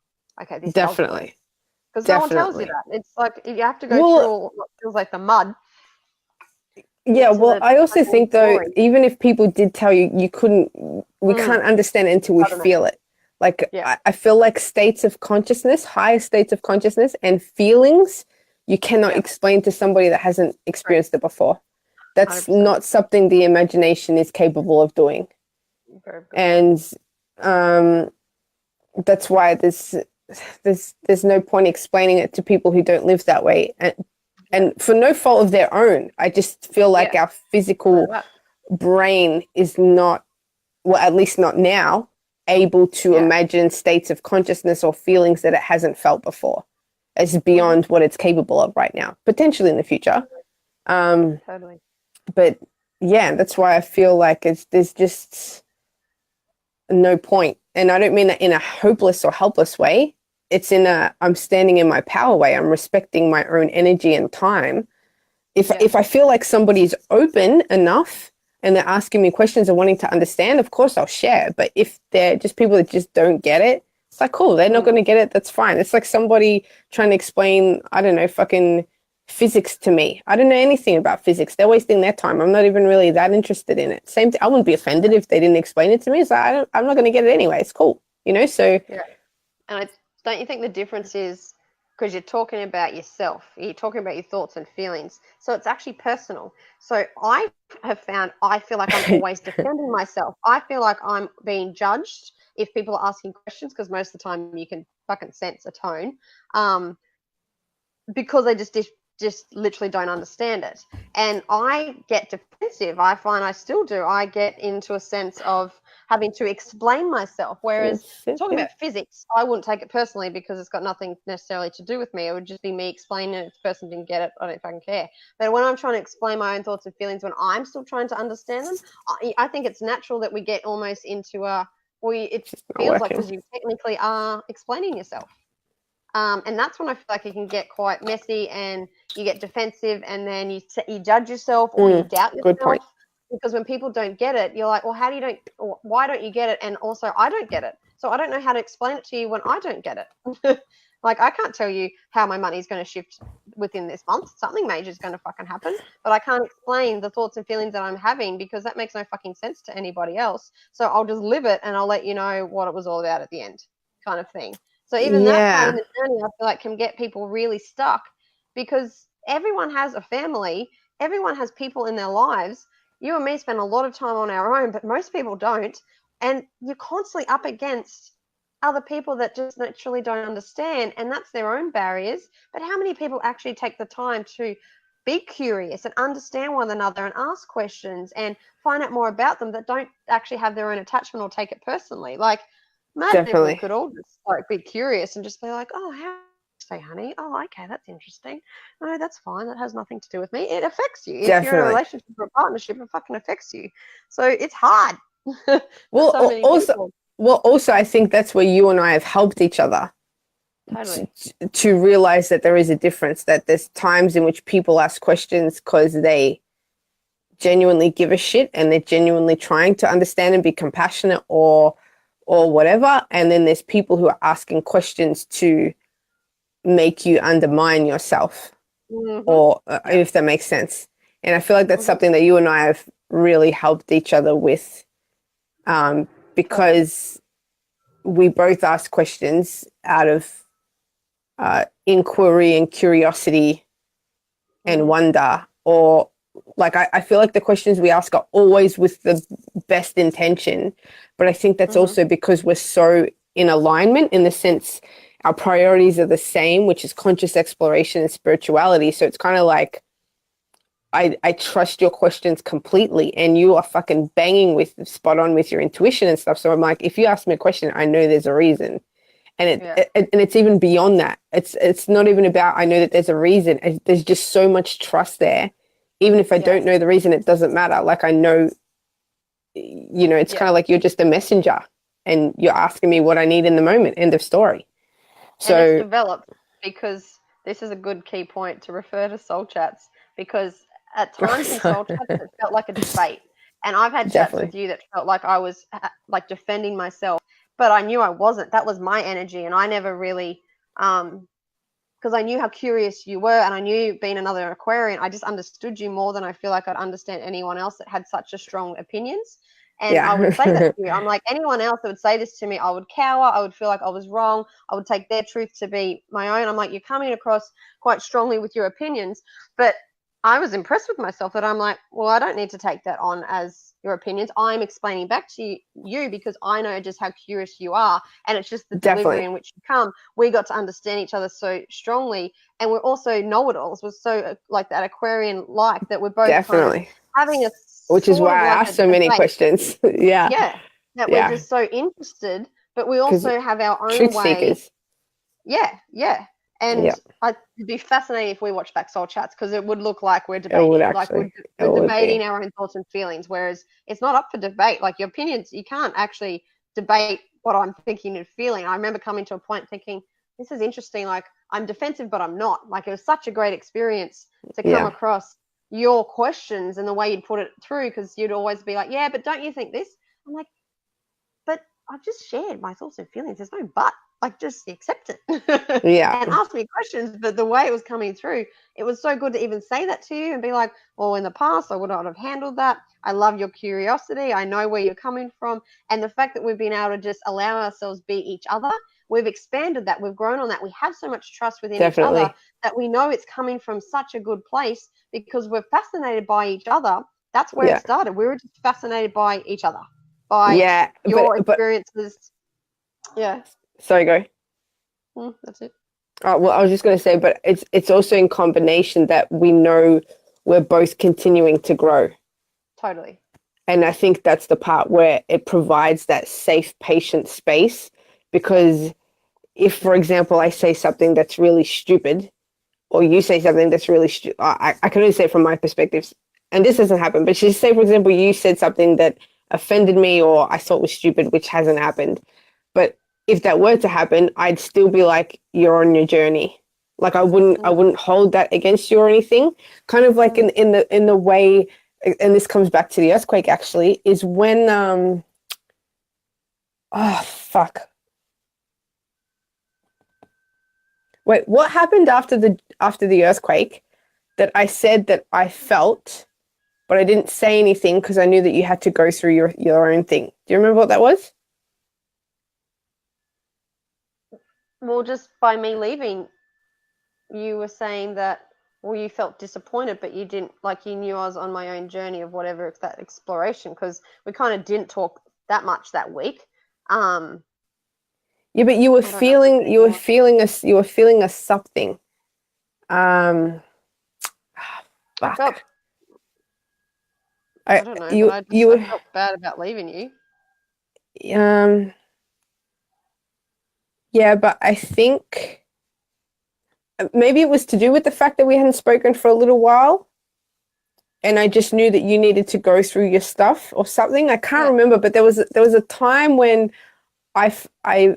this definitely. Because no one tells you that. It's like you have to go through what feels like the mud. Yeah, well, I also think though, even if people did tell you, we can't understand it until we feel it. Like I feel like states of consciousness, higher states of consciousness and feelings, you cannot explain to somebody that hasn't experienced it before. That's 100%. Not something the imagination is capable of doing. And that's why there's no point explaining it to people who don't live that way, and for no fault of their own. I just feel like our physical brain is not, well, at least not now, able to imagine states of consciousness or feelings that it hasn't felt before. It's beyond what it's capable of right now, potentially in the future. Totally. But yeah, that's why I feel like there's just no point. And I don't mean that in a hopeless or helpless way. It's in I'm standing in my power way. I'm respecting my own energy and time. If I feel like somebody's open enough and they're asking me questions and wanting to understand, of course I'll share. But if they're just people that just don't get it, it's like, cool, they're not going to get it. That's fine. It's like somebody trying to explain, I don't know, fucking physics to me. I don't know anything about physics. They're wasting their time. I'm not even really that interested in it. Same thing. I wouldn't be offended if they didn't explain it to me. So I'm not going to get it anyway. It's cool. So. Yeah. And don't you think the difference is because you're talking about yourself, you're talking about your thoughts and feelings. So it's actually personal. So I have found, I feel like I'm always defending myself. I feel like I'm being judged if people are asking questions, because most of the time you can fucking sense a tone, because they just literally don't understand it. And I get defensive. I find I still do. I get into a sense of having to explain myself. Whereas talking about physics, I wouldn't take it personally because it's got nothing necessarily to do with me. It would just be me explaining it. If the person didn't get it, I don't fucking care. But when I'm trying to explain my own thoughts and feelings, when I'm still trying to understand them, I think it's natural that we get almost into it feels like because you technically are explaining yourself. And that's when I feel like it can get quite messy and you get defensive, and then you judge yourself or you doubt yourself. Good point. Because when people don't get it, you're like, well, why don't you get it? And also, I don't get it. So I don't know how to explain it to you when I don't get it. Like, I can't tell you how my money is going to shift within this month. Something major is going to fucking happen. But I can't explain the thoughts and feelings that I'm having because that makes no fucking sense to anybody else. So I'll just live it and I'll let you know what it was all about at the end, kind of thing. So even that part of the journey, I feel like, can get people really stuck because everyone has a family. Everyone has people in their lives. You and me spend a lot of time on our own, but most people don't. And you're constantly up against other people that just naturally don't understand, and that's their own barriers. But how many people actually take the time to be curious and understand one another and ask questions and find out more about them that don't actually have their own attachment or take it personally? Like, imagine if we could all just be curious and just be like, oh, how say, honey? Oh, okay, that's interesting. No, that's fine. That has nothing to do with me. It affects you. If you're in a Definitely. relationship or a partnership, it fucking affects you. So it's hard for Well, so many also, people. I think that's where you and I have helped each other Totally. to realize that there is a difference, that there's times in which people ask questions because they genuinely give a shit and they're genuinely trying to understand and be compassionate or whatever. And then there's people who are asking questions to make you undermine yourself, or if that makes sense. And I feel like that's something that you and I have really helped each other with, because we both ask questions out of inquiry and curiosity and wonder, or like I feel like the questions we ask are always with the best intention, but I think that's also because we're so in alignment, in the sense our priorities are the same, which is conscious exploration and spirituality. So it's kind of like I trust your questions completely, and you are fucking banging with spot on with your intuition and stuff. So I'm like, if you ask me a question, I know there's a reason. And and it's even beyond that. It's not even about I know that there's a reason. There's just so much trust there. Even if I don't know the reason, it doesn't matter. Like I know, it's kind of like you're just a messenger, and you're asking me what I need in the moment. End of story. So and it's developed, because this is a good key point to refer to soul chats, because at times in soul chats it felt like a debate, and I've had chats with you that felt like I was like defending myself, but I knew I wasn't. That was my energy, and I never really because I knew how curious you were, and I knew, being another Aquarian, I just understood you more than I feel like I'd understand anyone else that had such a strong opinions. And I would say that to you. I'm like, anyone else that would say this to me, I would cower. I would feel like I was wrong. I would take their truth to be my own. I'm like, you're coming across quite strongly with your opinions. But I was impressed with myself that I'm like, well, I don't need to take that on as your opinions. I'm explaining back to you because I know just how curious you are. And it's just the delivery in which you come. We got to understand each other so strongly. And we're also know-it-alls. We're so like that Aquarian-like that we're both kind of having a which is why I asked so many questions. Yeah, that we're just so interested, but we also have our own way. Seekers. Yeah. And I'd be fascinated if we watch back soul chats, because it would look like we're debating. We're debating our own thoughts and feelings, whereas it's not up for debate. Like your opinions, you can't actually debate what I'm thinking and feeling. I remember coming to a point thinking, this is interesting. Like I'm defensive, but I'm not. Like it was such a great experience to come across your questions and the way you'd put it through, because you'd always be like, yeah, but don't you think this? I'm like, but I've just shared my thoughts and feelings. There's no but. Like, just accept it. And ask me questions. But the way it was coming through, it was so good to even say that to you and be like, well, in the past, I would not have handled that. I love your curiosity. I know where you're coming from. And the fact that we've been able to just allow ourselves be each other, we've expanded that. We've grown on that. We have so much trust within each other that we know it's coming from such a good place because we're fascinated by each other. That's where it started. We were just fascinated by each other, by your experiences. Sorry, go. That's it. Well, I was just going to say, but it's also in combination that we know we're both continuing to grow. Totally. And I think that's the part where it provides that safe, patient space, because if, for example, I say something that's really stupid, or you say something that's really stupid, I can only say it from my perspective, and this doesn't happen, but just say, for example, you said something that offended me or I thought was stupid, which hasn't happened. But if that were to happen, I'd still be like, you're on your journey. Like I wouldn't hold that against you or anything. Kind of like in the way, and this comes back to the earthquake actually, is when wait, what happened after the earthquake that I said that I felt, but I didn't say anything because I knew that you had to go through your own thing. Do you remember what that was? Well, just by me leaving, you were saying that, well, you felt disappointed, but you didn't, like, you knew I was on my own journey of whatever, that exploration, because we kind of didn't talk that much that week. Yeah, but you were feeling a something. Fuck. I don't know. I felt bad about leaving you. Yeah, but I think maybe it was to do with the fact that we hadn't spoken for a little while, and I just knew that you needed to go through your stuff or something. I can't remember, but there was a time when I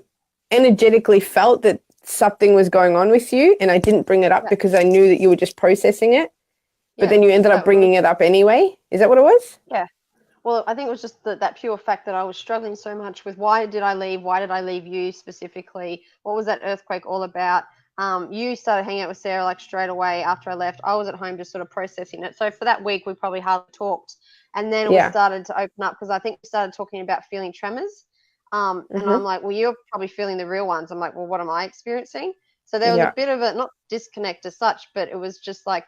energetically felt that something was going on with you, and I didn't bring it up because I knew that you were just processing it. But then you ended up bringing it up anyway. Is that what it was? Yeah. Well, I think it was just that pure fact that I was struggling so much with why did I leave? Why did I leave you specifically? What was that earthquake all about? You started hanging out with Sarah like straight away after I left. I was at home just sort of processing it. So for that week, we probably hardly talked. And then we started to open up because I think we started talking about feeling tremors. And I'm like, well, you're probably feeling the real ones. I'm like, well, what am I experiencing? So there was a bit of a, not disconnect as such, but it was just like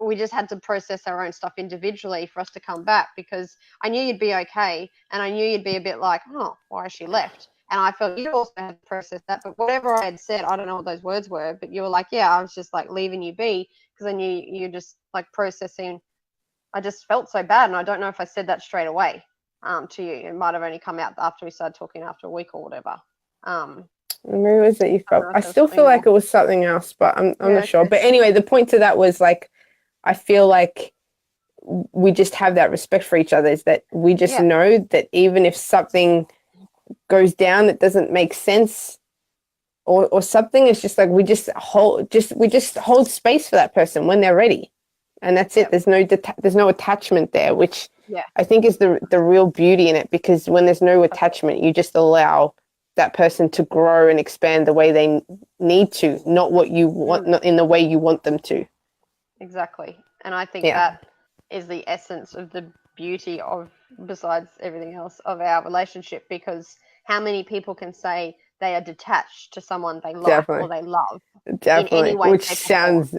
we just had to process our own stuff individually for us to come back, because I knew you'd be okay, and I knew you'd be a bit like, oh, why has she left? And I felt you also had to process that. But whatever I had said, I don't know what those words were, but you were like, yeah, I was just like leaving you be because I knew you just like processing. I just felt so bad, and I don't know if I said that straight away to you. It might have only come out after we started talking after a week or whatever. Maybe it was that you felt. I still feel like it was something else, but I'm not sure. But anyway, the point to that was like, I feel like we just have that respect for each other, is that we just know that even if something goes down that doesn't make sense or something, it's just like we just hold space for that person when they're ready. And that's it. There's no attachment there, which I think is the real beauty in it, because when there's no attachment, you just allow that person to grow and expand the way they need to, not what you want, not in the way you want them to. Exactly. And I think that is the essence of the beauty of, besides everything else, of our relationship, because how many people can say they are detached to someone they like or they love? Definitely. In any way, which sounds,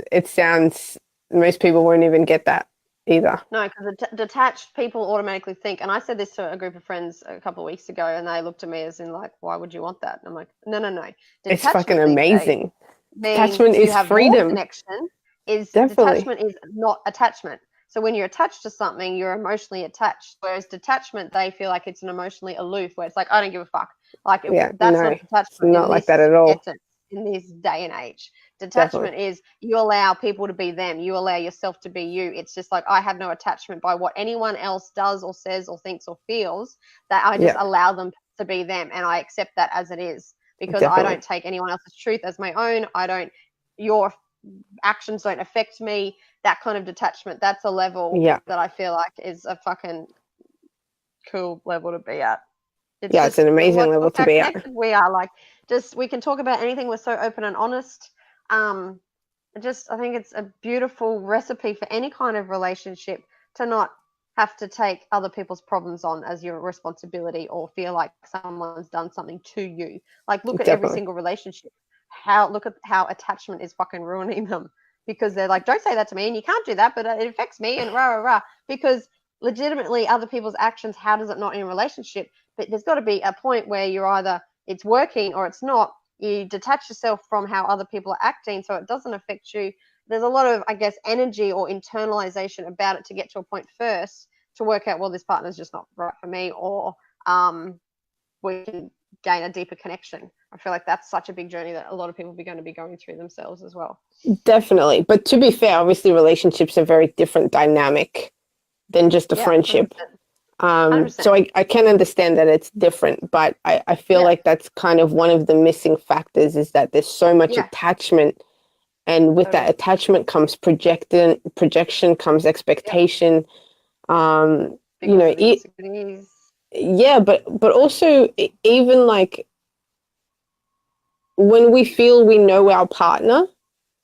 most people won't even get that either. No, because detached people automatically think, and I said this to a group of friends a couple of weeks ago, and they looked at me as in like, why would you want that? And I'm like, no. It's fucking amazing. Attachment is freedom. Connection. Detachment is not attachment. So when you're attached to something, you're emotionally attached. Whereas detachment, they feel like it's an emotionally aloof, where it's like, I don't give a fuck. Like that's not attachment. It's not like that at all. In this day and age, detachment is you allow people to be them. You allow yourself to be you. It's just like, I have no attachment by what anyone else does or says or thinks or feels. That I just allow them to be them, and I accept that as it is, because I don't take anyone else's truth as my own. Your actions don't affect me. That kind of detachment, that's a level that I feel like is a fucking cool level to be at. It's an amazing level to be at. We are like, we can talk about anything. We're so open and honest. I think it's a beautiful recipe for any kind of relationship, to not have to take other people's problems on as your responsibility, or feel like someone's done something to you. Like, look at every single relationship. Look at how attachment is fucking ruining them, because they're like, don't say that to me, and you can't do that, but it affects me, and rah, rah, rah. Because legitimately other people's actions, how does it not in a relationship? But there's got to be a point where you're either it's working or it's not. You detach yourself from how other people are acting so it doesn't affect you. There's a lot of, I guess, energy or internalization about it to get to a point first to work out, well, this partner's just not right for me, or we can gain a deeper connection. I feel like that's such a big journey that a lot of people are going to be going through themselves as well. Definitely. But to be fair, obviously relationships are very different dynamic than just a friendship. 100%. So I can understand that it's different, but I feel like that's kind of one of the missing factors, is that there's so much attachment, and with that attachment comes projection comes expectation. But also even like when we feel we know our partner,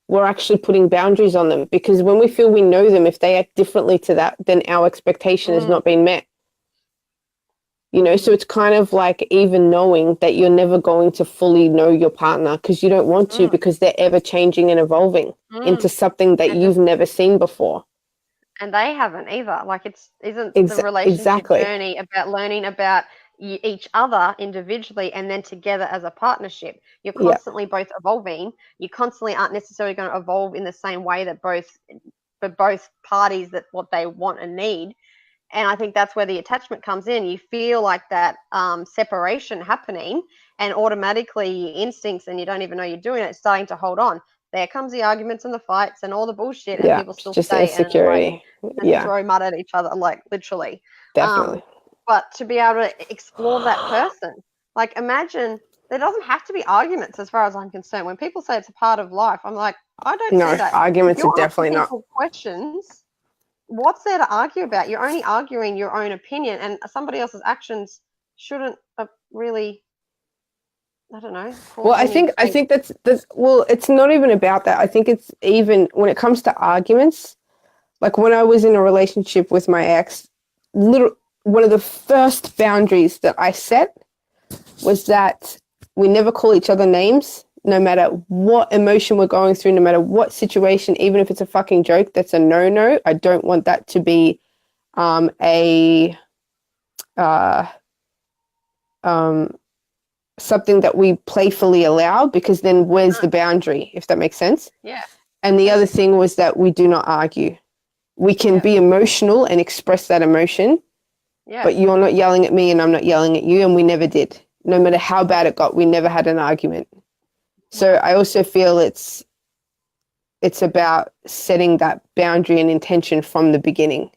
we're actually putting boundaries on them, because when we feel we know them, if they act differently to that, then our expectation has not been met. So it's kind of like even knowing that you're never going to fully know your partner, because you don't want to, because they're ever changing and evolving into something that you've never seen before. And they haven't either. Like, isn't the relationship journey about learning about each other individually and then together as a partnership? You're constantly both evolving. You constantly aren't necessarily going to evolve in the same way that both parties, that what they want and need. And I think that's where the attachment comes in. You feel like that separation happening, and automatically your instincts, and you don't even know you're doing it, starting to hold on. There comes the arguments and the fights and all the bullshit, and Yeah, people still just stay insecurity. and Yeah, throw mud at each other, like literally. definitely. But to be able to explore that person, like imagine there doesn't have to be arguments as far as I'm concerned. When people say it's a part of life, I'm like, I don't see No, that. If arguments are you're asking definitely not. people questions, what's there to argue about? You're only arguing your own opinion, and somebody else's actions shouldn't really, I don't know, Well, cause any I great. think that's well, it's not even about that. I think it's even when it comes to arguments, like when I was in a relationship with my ex, little one of the first boundaries that I set was that we never call each other names, no matter what emotion we're going through, no matter what situation, even if it's a fucking joke, that's a no-no. I don't want that to be a uh, um, something that we playfully allow, because then where's the boundary, if that makes sense? Yeah. And the other thing was that we do not argue. We can be emotional and express that emotion, but you're not yelling at me and I'm not yelling at you, and we never did. No matter how bad it got, we never had an argument. So I also feel it's about setting that boundary and intention from the beginning.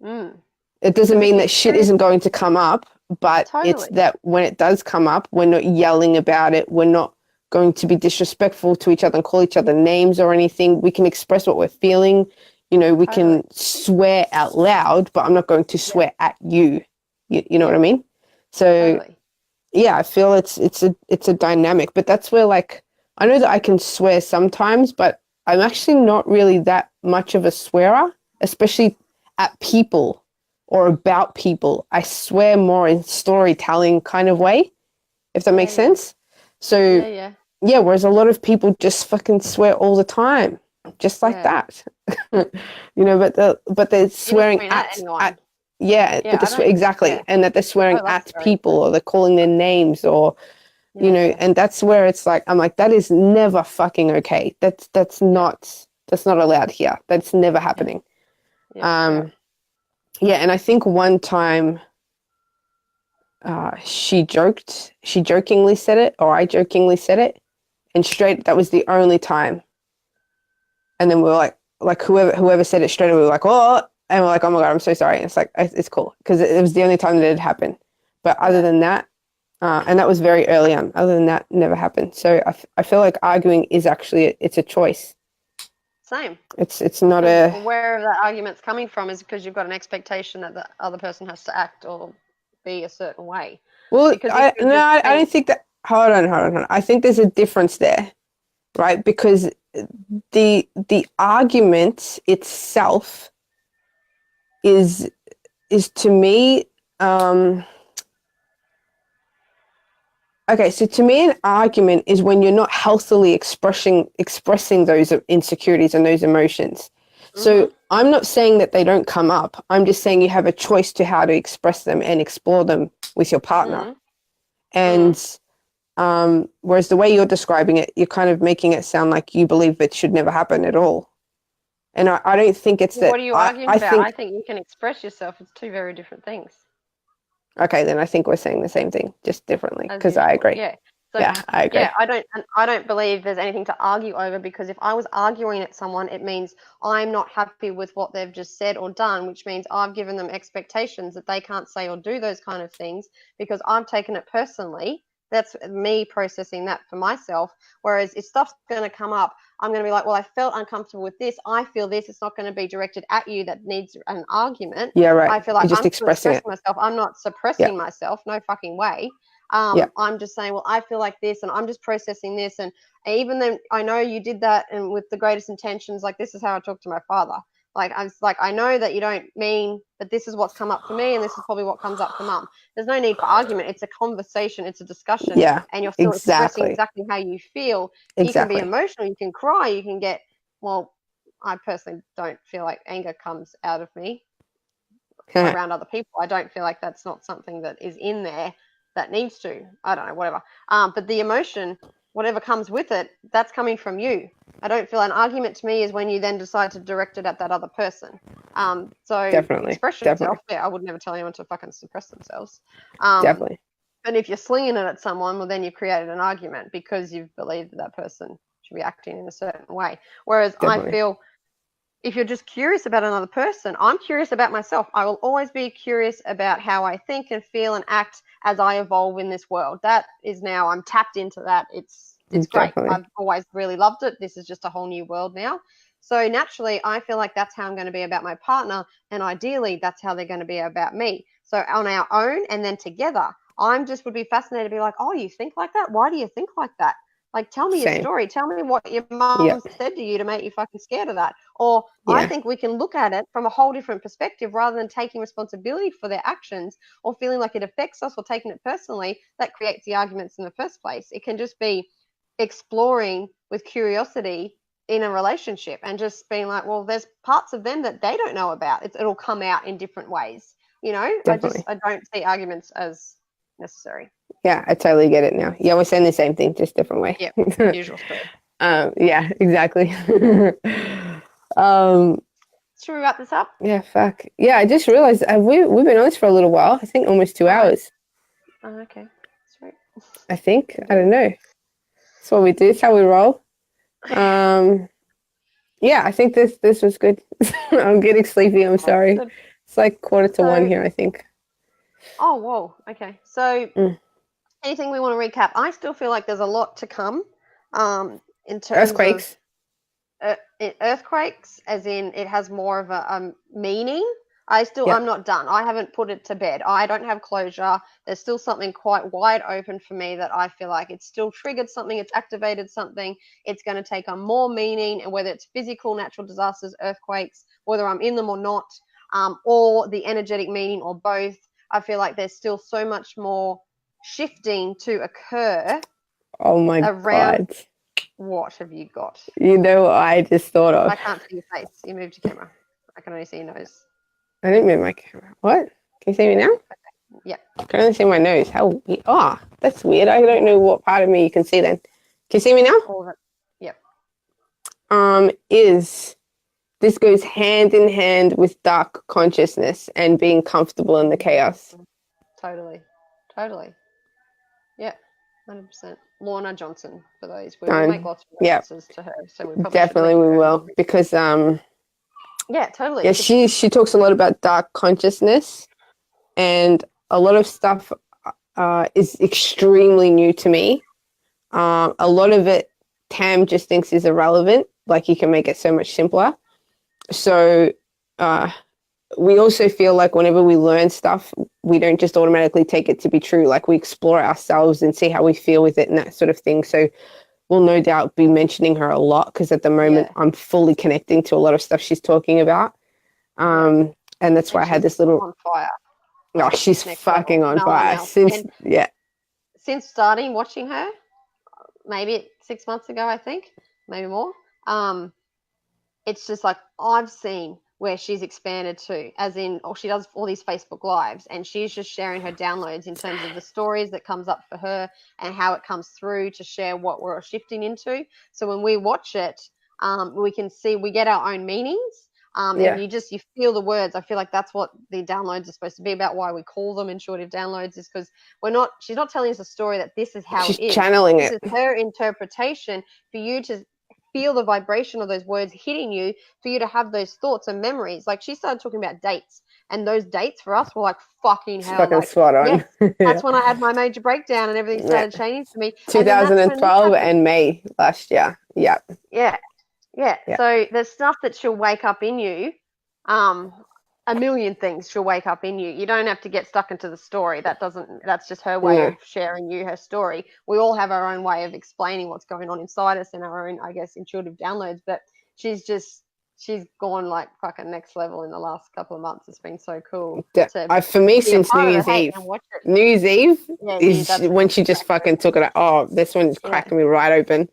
It doesn't mean that shit isn't going to come up, but it's that when it does come up, we're not yelling about it. We're not going to be disrespectful to each other and call each other names or anything. We can express what we're feeling. You know, we can swear out loud, but I'm not going to swear at you. You know what I mean? So yeah, I feel it's a dynamic, but that's where, like, I know that I can swear sometimes, but I'm actually not really that much of a swearer, especially at people or about people. I swear more in storytelling kind of way, if that makes sense. So yeah, whereas a lot of people just fucking swear all the time, just like that. You know, but they're swearing at exactly, and that they're swearing at people, or they're calling their names, or you know, and that's where it's like, I'm like, that is never fucking okay. That's not allowed here. That's never happening. Yeah, and I think one time she jokingly said it, or I jokingly said it, and that was the only time. And then we were like whoever said it straight away, we were like, oh, and we're like, oh my God, I'm so sorry. And it's like, it's cool, because it was the only time that it had happened. But other than that, and that was very early on, other than that, never happened. So I feel like arguing is actually, it's a choice. Same. It's not where that argument's coming from is because you've got an expectation that the other person has to act or be a certain way. Well, I don't think that. Hold on. I think there's a difference there, right? Because the argument itself is to me. Okay, so to me, an argument is when you're not healthily expressing those insecurities and those emotions. So I'm not saying that they don't come up. I'm just saying you have a choice to how to express them and explore them with your partner. And whereas the way you're describing it, you're kind of making it sound like you believe it should never happen at all. And I don't think it's that. What are you arguing about? I think you can express yourself. It's two very different things. Okay, then I think we're saying the same thing, just differently, because I agree. Yeah. So, yeah, I agree. Yeah, I don't believe there's anything to argue over, because if I was arguing at someone, it means I'm not happy with what they've just said or done, which means I've given them expectations that they can't say or do those kind of things because I've taken it personally. That's me processing that for myself. Whereas if stuff's going to come up, I'm going to be like, well, I felt uncomfortable with this. I feel this. It's not going to be directed at you that needs an argument. Yeah, right. I feel like You're just I'm expressing myself. I'm not suppressing myself. No fucking way. I'm just saying, well, I feel like this, and I'm just processing this. And even then, I know you did that, and with the greatest intentions, like this is how I talk to my father. Like, I know that you don't mean, but this is what's come up for me, and this is probably what comes up for mum. There's no need for argument. It's a conversation. It's a discussion. Yeah, and you're still expressing exactly how you feel. You can be emotional. You can cry. You can get, well, I personally don't feel like anger comes out of me around other people. I don't feel like that's not something that is in there that needs to. I don't know, whatever. But the emotion, whatever comes with it, that's coming from you. I don't feel an argument to me is when you then decide to direct it at that other person. So Definitely. express yourself. Yeah, I would never tell anyone to fucking suppress themselves. Definitely. And if you're slinging it at someone, well, then you've created an argument because you've believed that person should be acting in a certain way. Whereas Definitely. I feel if you're just curious about another person, I'm curious about myself. I will always be curious about how I think and feel and act as I evolve in this world. That is now, I'm tapped into that. It's great. Definitely. I've always really loved it. This is just a whole new world now. So naturally, I feel like that's how I'm going to be about my partner. And ideally, that's how they're going to be about me. So on our own and then together, I'm just would be fascinated to be like, oh, you think like that? Why do you think like that? Like, tell me your Same. story. Tell me what your mum said to you to make you fucking scared of that. Or I think we can look at it from a whole different perspective rather than taking responsibility for their actions or feeling like it affects us or taking it personally. That creates the arguments in the first place. It can just be exploring with curiosity in a relationship and just being like, well, there's parts of them that they don't know about. It'll come out in different ways. You know, Definitely. I don't see arguments as necessary. Yeah, I totally get it now. Yeah, we're saying the same thing, just different way. Yeah, usual story. Yeah, exactly. Should we wrap this up? Yeah, fuck. Yeah, I just realized we've been on this for a little while. I think almost 2 hours. Oh, okay. Sweet. I think. I don't know. That's what we do. It's how we roll. Yeah, I think this was good. I'm getting sleepy. I'm sorry. It's like 1:45 here, I think. Oh, whoa. Okay. So anything we want to recap? I still feel like there's a lot to come in terms Earthquakes. of earthquakes, as in it has more of a meaning. I'm not done. I haven't put it to bed. I don't have closure. There's still something quite wide open for me that I feel like it's still triggered something. It's activated something. It's going to take on more meaning, and whether it's physical, natural disasters, earthquakes, whether I'm in them or not, or the energetic meaning or both. I feel like there's still so much more shifting to occur. Oh my God. What have you got? You know what I just thought of? I can't see your face. You moved your camera. I can only see your nose. I didn't move my camera. What? Can you see me now? Okay. Yeah. I can only see my nose. How weird. Oh, that's weird. I don't know what part of me you can see then. Can you see me now? All of it. Yep. This goes hand in hand with dark consciousness and being comfortable in the chaos. Totally. Yeah, 100%. Lorna Johnson, for those. We'll make lots of references to her. So we definitely will, because yeah, totally. Yeah, she talks a lot about dark consciousness, and a lot of stuff is extremely new to me. A lot of it Tam just thinks is irrelevant. Like, you can make it so much simpler. So we also feel like whenever we learn stuff, we don't just automatically take it to be true. Like, we explore ourselves and see how we feel with it and that sort of thing. So we'll no doubt be mentioning her a lot, because at the moment I'm fully connecting to a lot of stuff she's talking about. And that's why I had this little... on fire. Oh, she's fucking on fire. Since starting watching her, maybe 6 months ago, I think, maybe more. It's just like I've seen where she's expanded to, as in, she does all these Facebook Lives, and she's just sharing her downloads in terms of the stories that comes up for her and how it comes through to share what we're shifting into. So when we watch it, we can see, we get our own meanings. And you feel the words. I feel like that's what the downloads are supposed to be about. Why we call them intuitive downloads is because she's not telling us a story that this is how it is. She's channeling it. This is her interpretation for you to feel the vibration of those words hitting you, for you to have those thoughts and memories. Like, she started talking about dates, and those dates for us were like fucking hell. Fucking spot on. Yeah, that's when I had my major breakdown and everything started changing for me. 2012 and May last year. Yeah. So there's stuff that she'll wake up in you. A million things she'll wake up in you. You don't have to get stuck into the story. That's just her way of sharing you her story. We all have our own way of explaining what's going on inside us and our own, I guess, intuitive downloads. But she's gone like fucking next level in the last couple of months. It's been so cool. For me, since New Year's Eve. New Year's Eve is when she just fucking took it. Oh, this one's cracking me right open.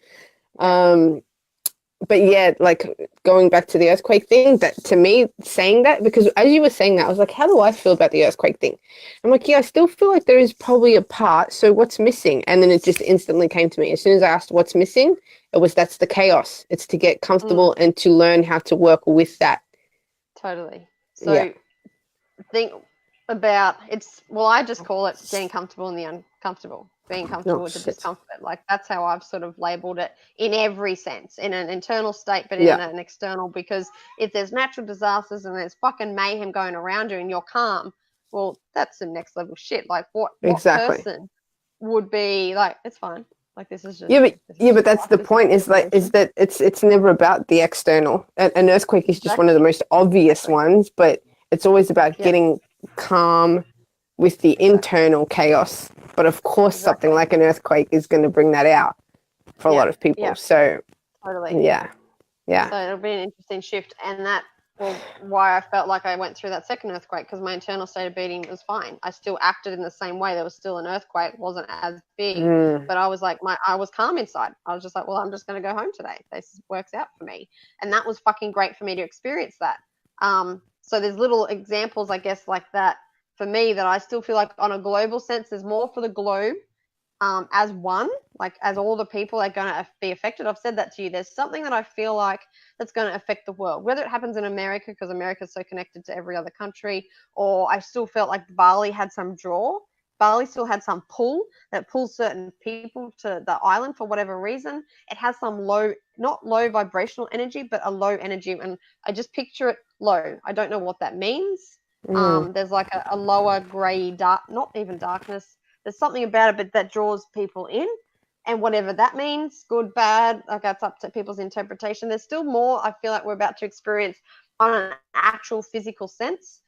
but yeah, like going back to the earthquake thing, that to me, saying that, because as you were saying that, I was like, how do I feel about the earthquake thing? I'm like, yeah, I still feel like there is probably a part. So what's missing? And then it just instantly came to me. As soon as I asked what's missing, it was that's the chaos. It's to get comfortable and to learn how to work with that. Totally. So think about I just call it getting comfortable in the uncomfortable, being comfortable with the discomfort. Like that's how I've sort of labeled it in every sense, in an internal state, but in an external, because if there's natural disasters and there's fucking mayhem going around you and you're calm, well, that's some next level shit. Like what person would be like, it's fine. Like this is just but that's the point. Is that it's never about the external. An earthquake is just one of the most obvious ones, but it's always about getting calm with the internal chaos. But of course, something like an earthquake is going to bring that out for a lot of people. Yeah. So totally, yeah. So it'll be an interesting shift, and that. Well, why I felt like I went through that second earthquake, because my internal state of being was fine. I still acted in the same way. There was still an earthquake, wasn't as big, but I was like, I was calm inside. I was just like, well, I'm just going to go home today. This works out for me, and that was fucking great for me to experience that. So there's little examples, I guess, like that for me that I still feel like on a global sense, there's more for the globe. As one, like as all the people are going to be affected. I've said that to you. There's something that I feel like that's going to affect the world, whether it happens in America because America is so connected to every other country, or I still felt like Bali had some draw. Bali still had some pull that pulls certain people to the island for whatever reason. It has some not low vibrational energy, but a low energy. And I just picture it low. I don't know what that means. There's like a lower grey, dark, not even darkness. There's something about it, but that draws people in, and whatever that means, good, bad, like that's up to people's interpretation. There's still more I feel like we're about to experience on an actual physical sense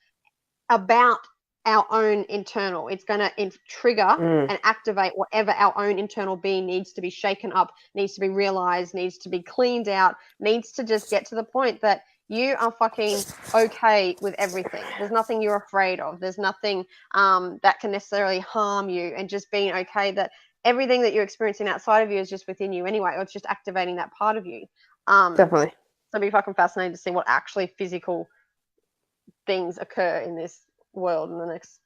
about our own internal. It's going to trigger and activate whatever our own internal being needs to be shaken up, needs to be realized, needs to be cleaned out, needs to just get to the point that you are fucking okay with everything. There's nothing you're afraid of. There's nothing that can necessarily harm you, and just being okay that everything that you're experiencing outside of you is just within you anyway, or it's just activating that part of you. Definitely. So it'd be fucking fascinating to see what actually physical things occur in this world in the next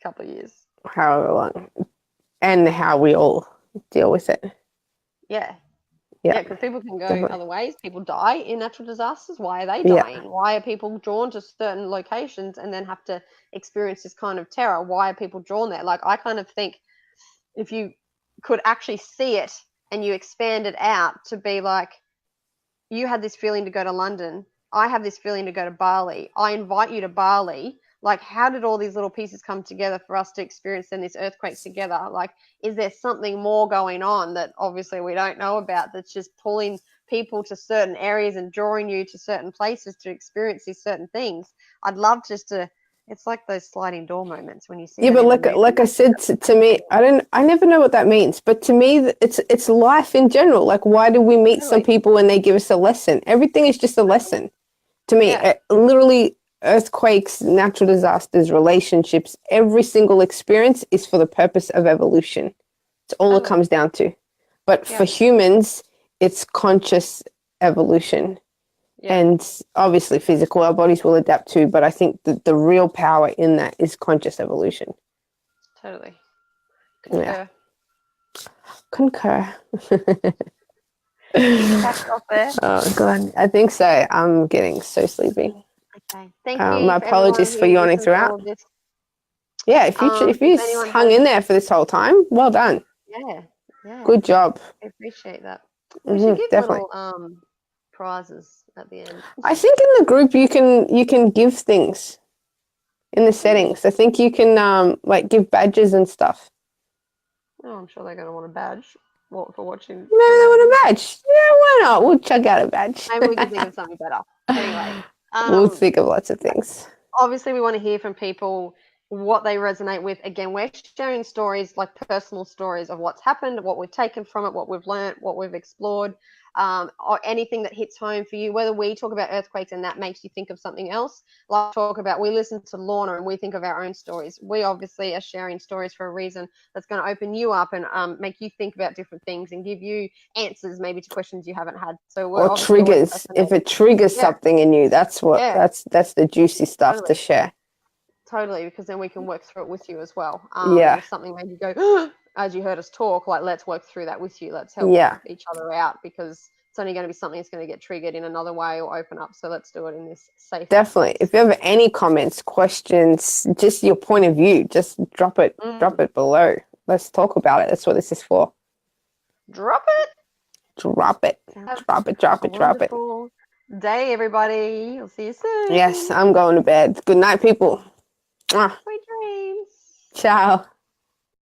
couple of years. However long. And how we all deal with it. Yeah. Yeah, because people can go other ways. People die in natural disasters. Why are they dying? Why are people drawn to certain locations and then have to experience this kind of terror? Why are people drawn there? Like, I kind of think if you could actually see it and you expand it out to be like, you had this feeling to go to London. I have this feeling to go to Bali. I invite you to Bali. Like, how did all these little pieces come together for us to experience then this earthquake together? Like, is there something more going on that obviously we don't know about that's just pulling people to certain areas and drawing you to certain places to experience these certain things? I'd love just to, it's like those sliding door moments when you see. Yeah, but like I said to me, I never know what that means, but to me, it's life in general. Like, why do we meet some people and they give us a lesson? Everything is just a lesson. To me, literally, earthquakes, natural disasters, relationships, every single experience is for the purpose of evolution. It's all it comes down to. But for humans, it's conscious evolution. Yeah. And obviously physical, our bodies will adapt to, but I think that the real power in that is conscious evolution. Totally. Concur. Yeah. Concur. Off there? Oh, God. I think so. I'm getting so sleepy. Okay. Thank you. My apologies for yawning throughout. Yeah, if you hung in there for this whole time, well done. Yeah. Good job. I appreciate that. We should give little prizes at the end. I think in the group you can give things in the settings. I think you can like give badges and stuff. Oh, I'm sure they're going to want a badge for watching. Maybe they want a badge. Yeah, why not? We'll chuck out a badge. Maybe we can think of something better. Anyway. We'll think of lots of things. Obviously, we want to hear from people what they resonate with. Again, we're sharing stories, like personal stories of what's happened, what we've taken from it, what we've learned, what we've explored. or anything that hits home for you, whether we talk about earthquakes and that makes you think of something else, like we listen to Lorna and we think of our own stories. We obviously are sharing stories for a reason that's going to open you up and make you think about different things and give you answers maybe to questions you haven't had. So we're Or triggers. If it triggers something in you, that's the juicy stuff to share. Totally, because then we can work through it with you as well. Yeah. If something made you go, as you heard us talk, like, let's work through that with you. Let's help each other out, because it's only going to be something that's going to get triggered in another way or open up. So let's do it in this safe. Definitely. If you have any comments, questions, just your point of view, just drop it below. Let's talk about it. That's what this is for. Drop it. Drop it. Drop it. Day, everybody. I'll see you soon. Yes, I'm going to bed. Good night, people. Sweet dreams. Ciao.